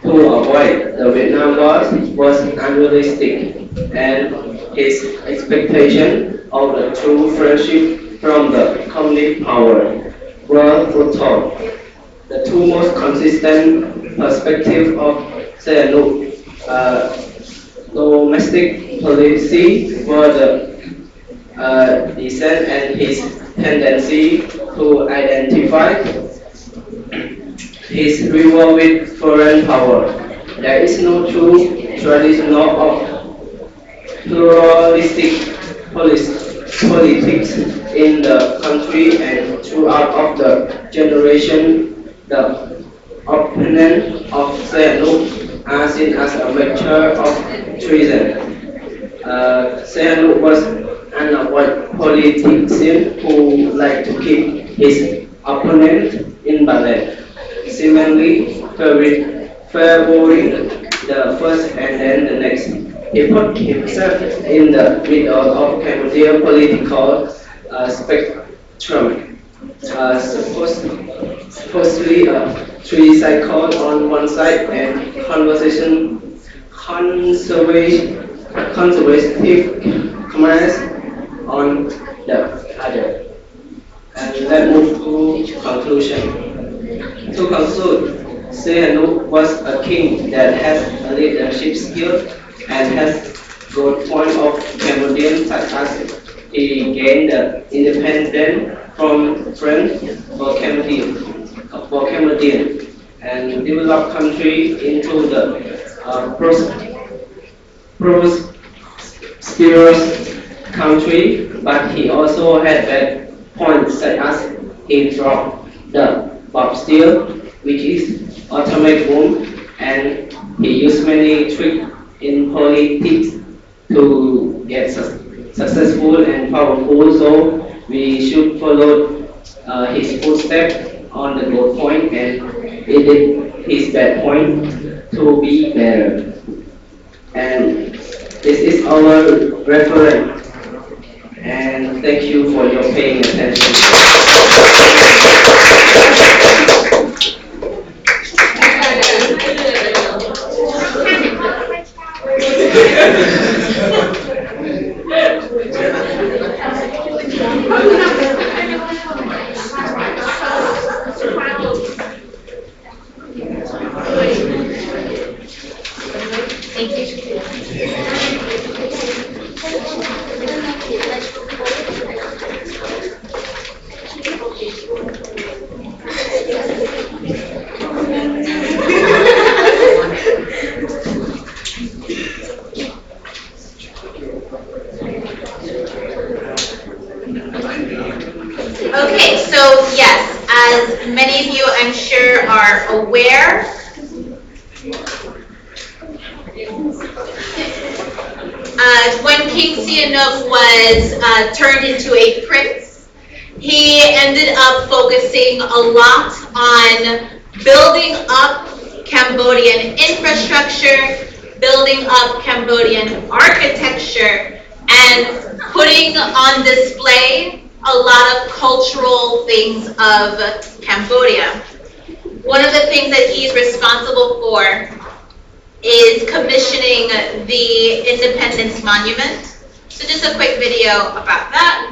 to avoid the Vietnam War was unrealistic, and his expectation of the true friendship from the communist power were brutal. The two most consistent perspectives of Sihanouk domestic policy were the dissent and his tendency to identify his rival with foreign power. There is no true traditional of pluralistic politics in the country, and throughout of the generation, the opponent of Sihanouk are seen as a matter of treason. Sihanouk was an avoid politician who liked to keep his opponent in balance, seemingly favoring the first and then the next. He put himself in the middle of Cambodian political spectrum, supposedly a three-cycle on one side and conservative commerce on the other. And let's move to conclusion. To conclude, Sihanouk was a king that has a leadership skill and has good point of Cambodian such as he gained the independence from French for Cambodian and developed country into the prosperous country, but he also had bad points such as he dropped the Bob Steele, which is automatic boom, and he used many tricks in politics to get successful and powerful. So we should follow his footsteps on the good point and edit his bad point to be better. And this is our reference. And thank you for your paying attention. you, I'm sure, are aware. When King Sihanouk was turned into a prince, he ended up focusing a lot on building up Cambodian infrastructure, building up Cambodian architecture, and putting on display a lot of cultural things of Cambodia. One of the things that he's responsible for is commissioning the Independence Monument. So just a quick video about that.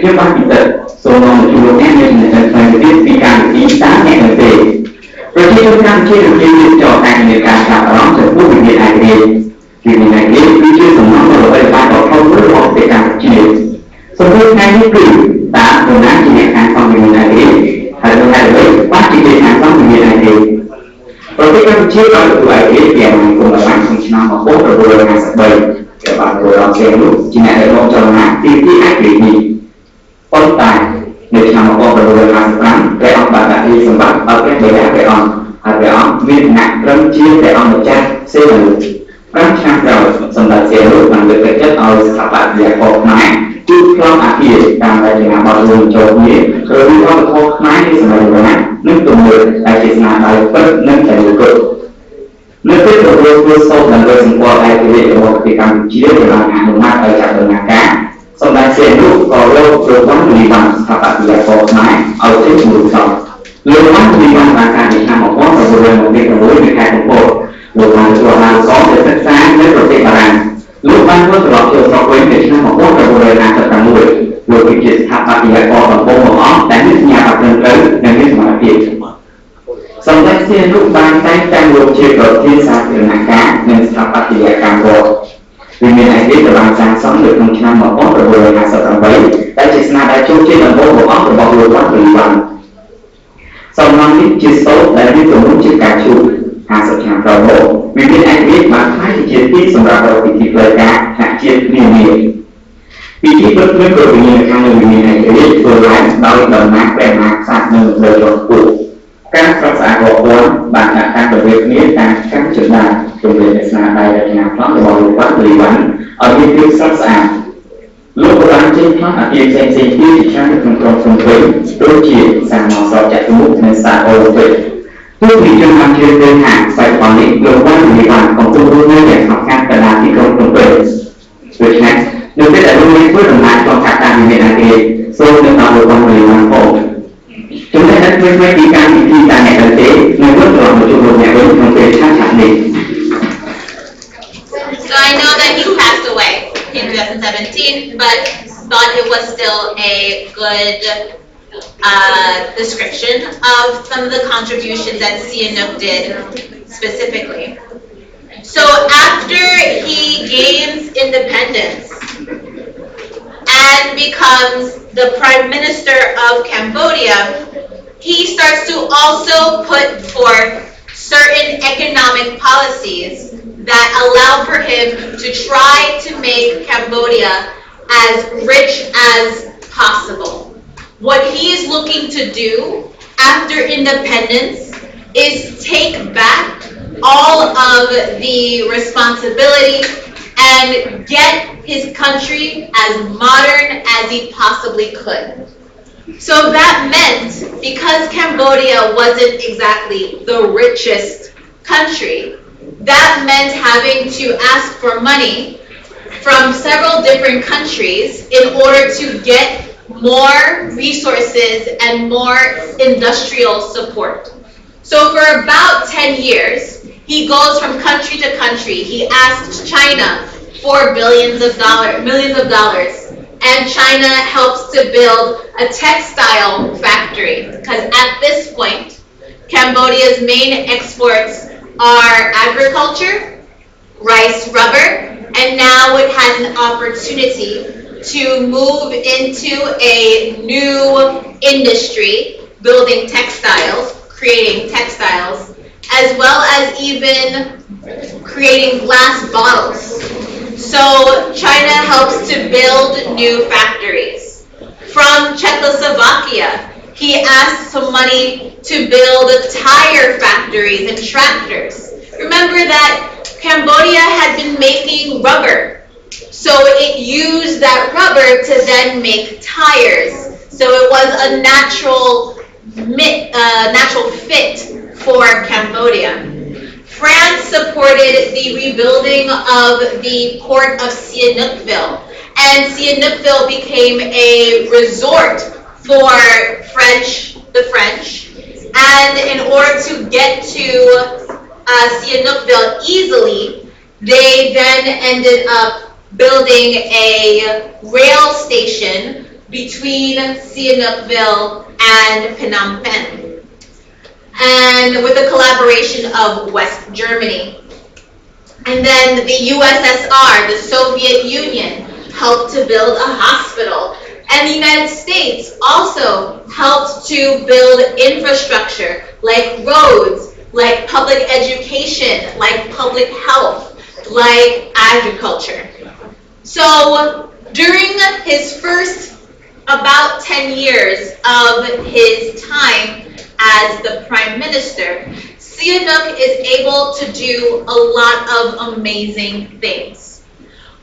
Trước bác bị tật, số lòng chủ động em nên là trận phần tiếp vì càng tí tá nhẹ ở về. Rồi khi chúng ta chưa được liên lạc cho càng người càng tạo đó trận quốc bệnh viện này thì mình này biết cứ chưa sống nó ở đây ba đó không với họ sẽ càng chuyện. Sau khi ngay như cử đã còn đang chỉ nhận hàng xong bệnh viện này thì hay là hai với bác chỉ nhận hàng xong bệnh viện này thì rồi cái các chiếc đó được lại cái kèm cùng là bác không năm mà bốn rồi vừa hàng sắp bầy để bạn vừa làm xem lúc chỉ nhận được một trong hàng tiên tí ác gì phong tài để làm một con rồi làm lắm để ông bà đã đi sớm bắt ở cái bể để ông viên nặng lâm chia để ông một trang xây dựng các trang rồi sầm đặt xe lúc bằng được cái chất ở các bạn giải phóng máy chút lo áp hiện đang là chỉ là bảo dùng cho nghĩa rồi đi qua một máy đi sầm đặt máy nước tùng được tại chỉ là bài bất nâng thành một cực nước tiếp tục vươn sâu dần lên xung quanh đây thì để một cái cam chia để làm hàng một mát ở chặng đường ngã cá sau đó xe lúc có lâu rồi quán người bằng các bạn giải phóng máy ở trên một dòng lâu quán người bằng là cả để làm một món và rồi một cái với người khai một bộ rồi bằng cho làm có để tất sáng với rồi bà đàn lúc ban có lọt chiều so với để làm một món và rồi làm thật là mùi rồi cái chuyện tháp bạn giải phóng bằng bộ một óc đánh nước nhà và thân lớn nên biết mà tiền sau đó xe lúc ban tay trang luộc chia cờ thiên xa từ ngã cá nên tháp bạn giải càng bộ vì mình hãy biết là bạn sáng sống được trong năm mà có rồi là sợ rằng vậy đã chỉ là đã chung trên đồng bộ của óc của bọc luôn quá tùy bằng sau năm ít chia số đã biết tôi muốn chia cả chủ sợ chẳng đầu bộ vì biết anh biết bạn phải thì chia tiếp xong ra đầu thì thịt lời cá hạ chia nhiều nhiều vì chỉ bất cứ rồi mình trong người mình hãy biết vừa lái bao đồng mát bè mát sạc nâng lời chọn cụ các pháp xã của quân bạn đã đang được việc nghĩa đang các trường đài trong việc là đây là nhà pháp của mọi quá tùy bắn ở những việc sắp xã lúc bạn trên pháp ở kia xem đi chỉ trang được trong phần thuế đôi chỉ sang màu sọ chạy mút nên xa ô thuế tôi thì trường làm chuyên đơn hàng phải quản lý được quan tùy bạn còn tôi luôn nơi để học khác cả là thi công trong thuế việc này được biết là luôn lấy với đồng lại cho các tài viện này thì số được tạo được con người hoàn khổ chúng ta đã với đi can thì ta ngày thực tế người bước vào một trường hợp nhà với trong thuế khác chẳng định. So I know that he passed away in 2017, but thought it was still a good description of some of the contributions that Sihanouk did specifically. So after he gains independence and becomes the Prime Minister of Cambodia, he starts to also put forth certain economic policies that allow for him to try to make Cambodia as rich as possible. What he is looking to do after independence is take back all of the responsibility and get his country as modern as he possibly could. So that meant, because Cambodia wasn't exactly the richest country, that meant having to ask for money from several different countries in order to get more resources and more industrial support. So for about 10 years, he goes from country to country. He asks China for millions of dollars. And China helps to build a textile factory, because at this point, Cambodia's main exports are agriculture, rice, rubber, and now it has an opportunity to move into a new industry, building textiles, creating textiles, as well as even creating glass bottles. So China helps to build new factories. From Czechoslovakia, he asked some money to build tire factories and tractors. Remember that Cambodia had been making rubber, so it used that rubber to then make tires. So it was a natural fit for Cambodia. France supported the rebuilding of the port of Sihanoukville, and Sihanoukville became a resort for the French. And in order to get to Sihanoukville easily, they then ended up building a rail station between Sihanoukville and Phnom Penh, and with the collaboration of West Germany. And then the USSR, the Soviet Union, helped to build a hospital. And the United States also helped to build infrastructure like roads, like public education, like public health, like agriculture. So during his first about 10 years of his time as the Prime Minister, Sihanouk is able to do a lot of amazing things.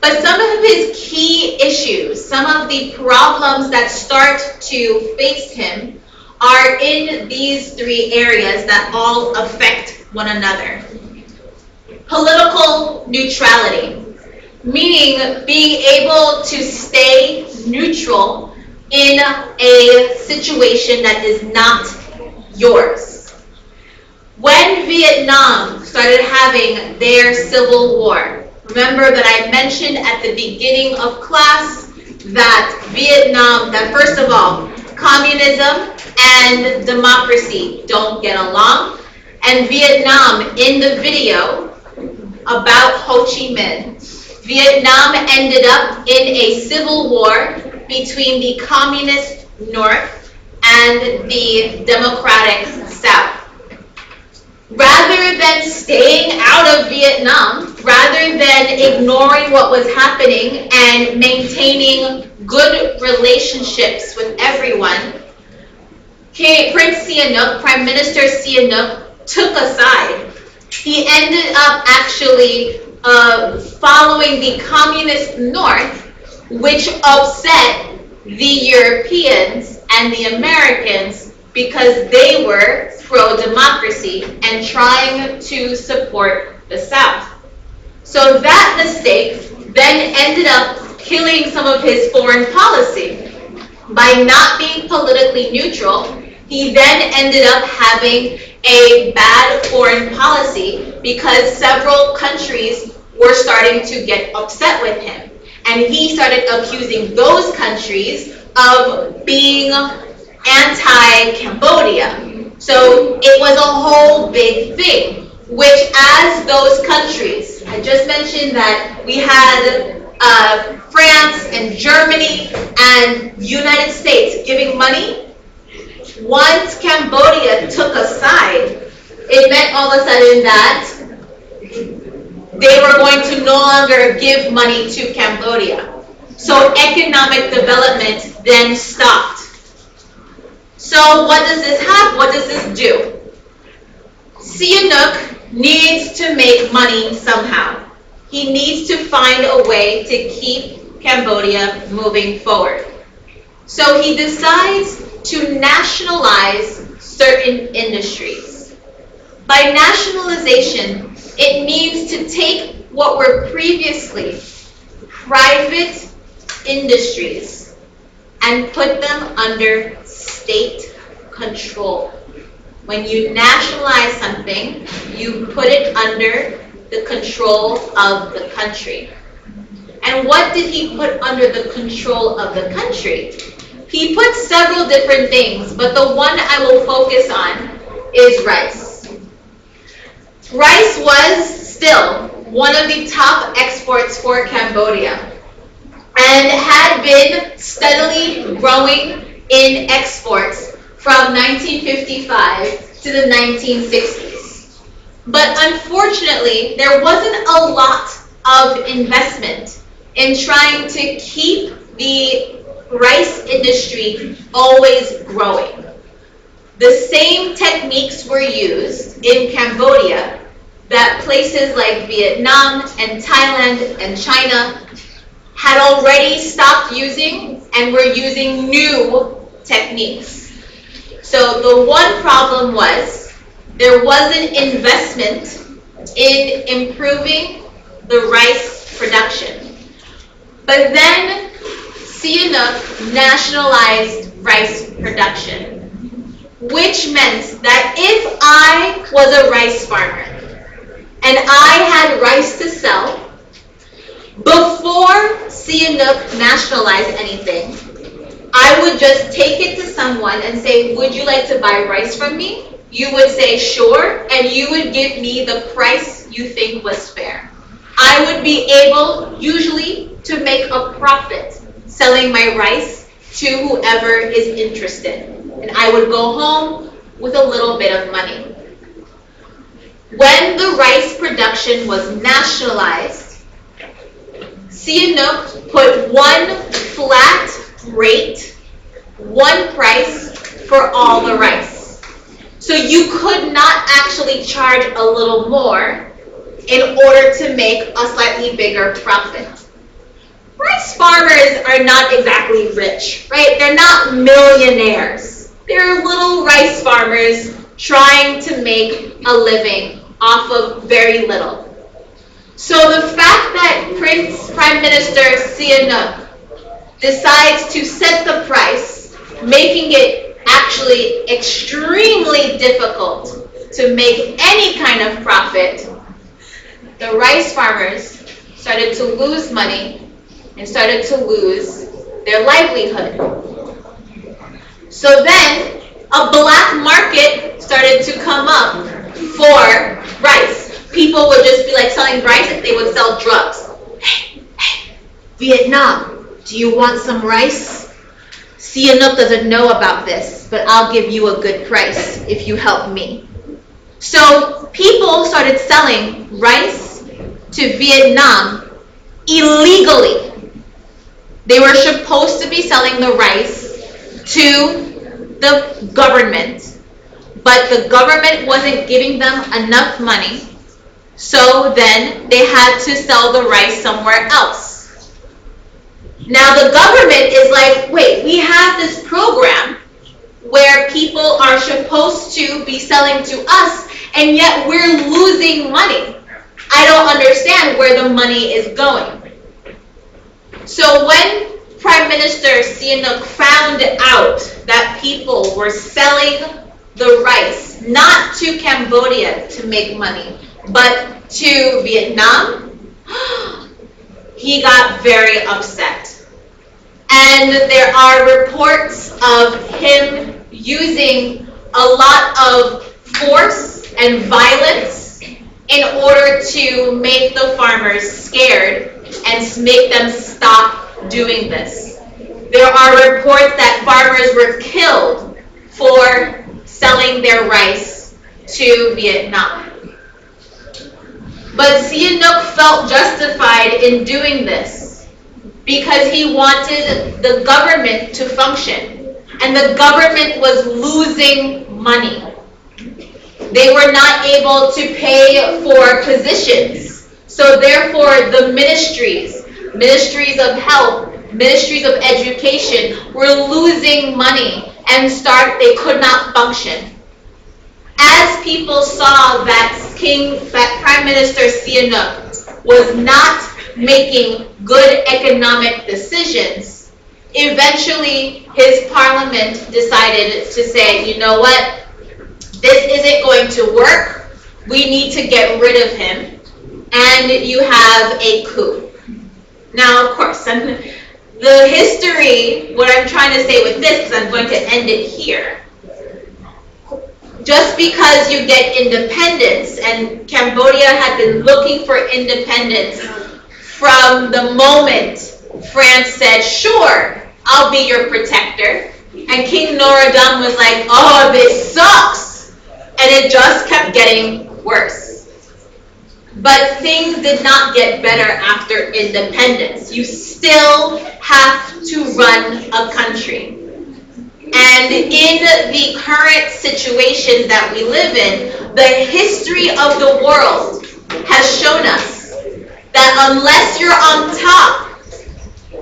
But some of his key issues, some of the problems that start to face him are in these three areas that all affect one another. Political neutrality, meaning being able to stay neutral in a situation that is not yours. When Vietnam started having their civil war, remember that I mentioned at the beginning of class that Vietnam, that first of all, communism and democracy don't get along. And Vietnam, in the video about Ho Chi Minh, Vietnam ended up in a civil war between the communist North and the democratic South. Rather than staying out of Vietnam, rather than ignoring what was happening and maintaining good relationships with everyone, Prince Sihanouk, Prime Minister Sihanouk, took a side. He ended up actually following the communist North, which upset the Europeans and the Americans because they were pro-democracy and trying to support the South. So that mistake then ended up killing some of his foreign policy. By not being politically neutral, he then ended up having a bad foreign policy because several countries were starting to get upset with him. And he started accusing those countries of being anti-Cambodia. So it was a whole big thing, which as those countries, I just mentioned that we had France and Germany and United States giving money. Once Cambodia took a side, it meant all of a sudden that they were going to no longer give money to Cambodia. So economic development then stopped. So what does this have? What does this do? Sihanouk needs to make money somehow. He needs to find a way to keep Cambodia moving forward. So he decides to nationalize certain industries. By nationalization, it means to take what were previously private industries and put them under state control. When you nationalize something, you put it under the control of the country. And what did he put under the control of the country? He put several different things, but the one I will focus on is rice. Rice was still one of the top exports for Cambodia. and had been steadily growing in exports from 1955 to the 1960s. But unfortunately, there wasn't a lot of investment in trying to keep the rice industry always growing. The same techniques were used in Cambodia that places like Vietnam and Thailand and China had already stopped using and were using new techniques. So the one problem was there wasn't investment in improving the rice production. But then Sihanouk nationalized rice production, which meant that if I was a rice farmer and I had rice to sell, before Sihanouk nationalized anything, I would just take it to someone and say, would you like to buy rice from me? You would say, sure, and you would give me the price you think was fair. I would be able, usually, to make a profit selling my rice to whoever is interested. And I would go home with a little bit of money. When the rice production was nationalized, Sihanouk put one flat rate, one price for all the rice. So you could not actually charge a little more in order to make a slightly bigger profit. Rice farmers are not exactly rich, right? They're not millionaires. They're little rice farmers trying to make a living off of very little. So the fact that Prime Minister Sihanouk decides to set the price, making it actually extremely difficult to make any kind of profit, the rice farmers started to lose money and started to lose their livelihood. So then a black market started to come up for rice. People would just be like selling rice and they would sell drugs. Hey, Vietnam, do you want some rice? Sihanouk doesn't know about this, but I'll give you a good price if you help me. So people started selling rice to Vietnam illegally. They were supposed to be selling the rice to the government, but the government wasn't giving them enough money, so then they had to sell the rice somewhere else. Now the government is like, wait, we have this program where people are supposed to be selling to us, and yet we're losing money. I don't understand where the money is going. So when Prime Minister Sihanouk found out that people were selling the rice, not to Cambodia to make money, but to Vietnam, he got very upset. And there are reports of him using a lot of force and violence in order to make the farmers scared and make them stop doing this. There are reports that farmers were killed for selling their rice to Vietnam. But Sihanouk felt justified in doing this because he wanted the government to function, and the government was losing money. They were not able to pay for positions, so therefore the ministries of health, ministries of education were losing money and they could not function. As people saw that Prime Minister Sihanouk was not making good economic decisions, eventually his parliament decided to say, you know what, this isn't going to work, we need to get rid of him, and you have a coup. Now, of course, the history, what I'm trying to say with this, because I'm going to end it here. Just because you get independence, and Cambodia had been looking for independence from the moment France said, sure, I'll be your protector. And King Norodom was like, oh, this sucks. And it just kept getting worse. But things did not get better after independence. You still have to run a country. And in the current situations that we live in, the history of the world has shown us that unless you're on top,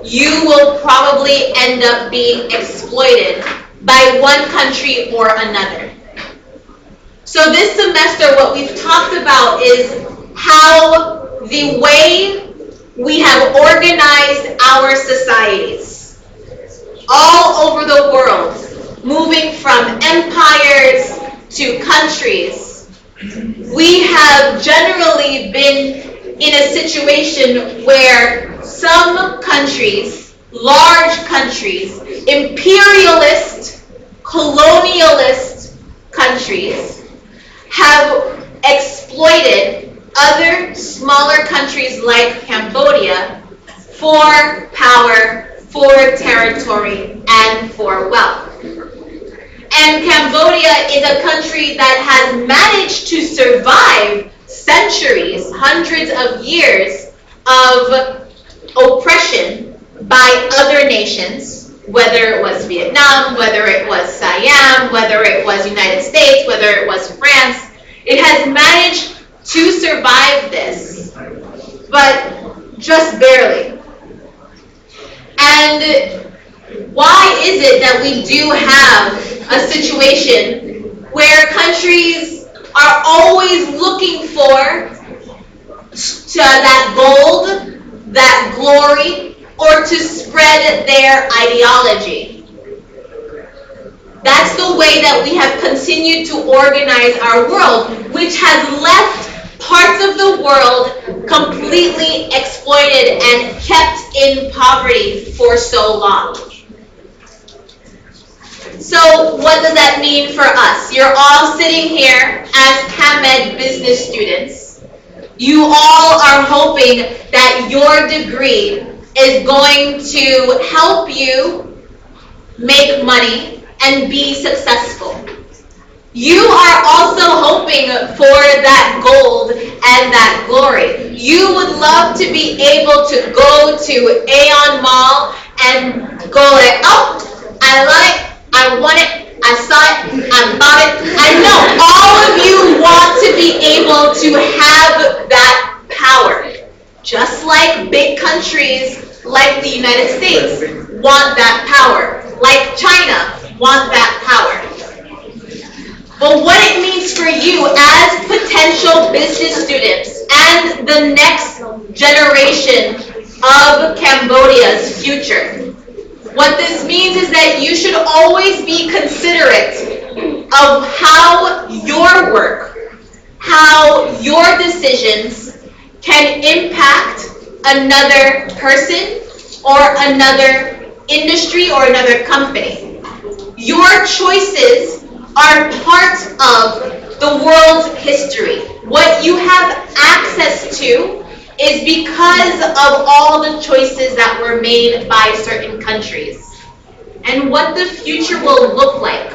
you will probably end up being exploited by one country or another. So this semester, what we've talked about is how the way we have organized our societies all over the world, moving from empires to countries, we have generally been in a situation where some countries, large countries, imperialist, colonialist countries, have exploited other smaller countries like Cambodia for power, for territory, and for wealth. And Cambodia is a country that has managed to survive centuries, hundreds of years of oppression by other nations, whether it was Vietnam, whether it was Siam, whether it was United States, whether it was France. It has managed to survive this, but just barely. And why is it that we do have a situation where countries are always looking for that gold, that glory, or to spread their ideology? That's the way that we have continued to organize our world, which has left parts of the world completely exploited and kept in poverty for so long. So what does that mean for us? You're all sitting here as CAMED business students. You all are hoping that your degree is going to help you make money and be successful. You are also hoping for that gold and that glory. You would love to be able to go to Aeon Mall and go like, oh, I love it, I want it, I saw it, I bought it. I know all of you want to be able to have that power. Just like big countries like the United States want that power. Like China want that power. But what it means for you as potential business students and the next generation of Cambodia's future, what this means is that you should always be considerate of how your work, how your decisions can impact another person or another industry or another company. Your choices are part of the world's history. What you have access to is because of all the choices that were made by certain countries. And what the future will look like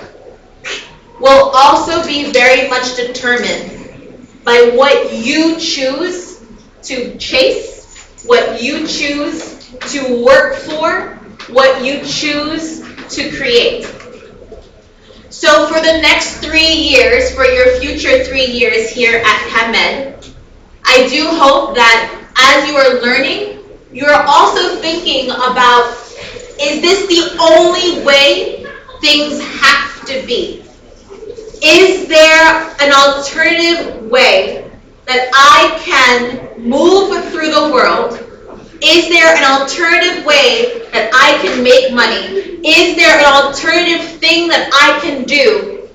will also be very much determined by what you choose to chase, what you choose to work for, what you choose to create. So for the next 3 years, for your future 3 years here at CAMED, I do hope that as you are learning, you're also thinking about, is this the only way things have to be? Is there an alternative way that I can move through the world? Is there an alternative way that I can make money? Is there an alternative thing that I can do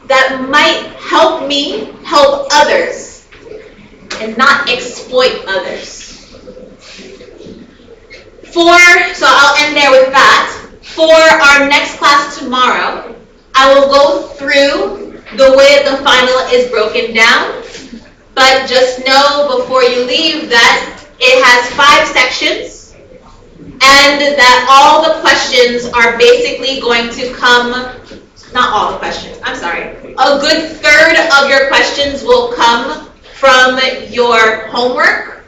that might help me help others and not exploit others? So I'll end there with that. For our next class tomorrow, I will go through the way that the final is broken down, but just know before you leave that it has 5 sections. and that all the questions are basically going to come, not all the questions, I'm sorry, a good third of your questions will come from your homework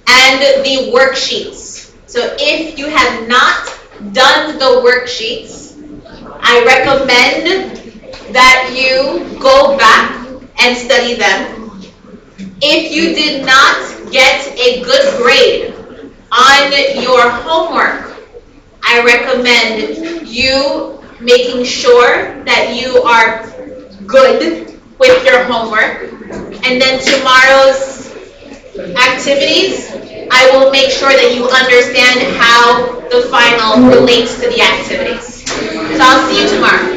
and the worksheets. So if you have not done the worksheets, I recommend that you go back and study them. If you did not get a good grade on your homework, I recommend you making sure that you are good with your homework. And then tomorrow's activities, I will make sure that you understand how the final relates to the activities. So I'll see you tomorrow.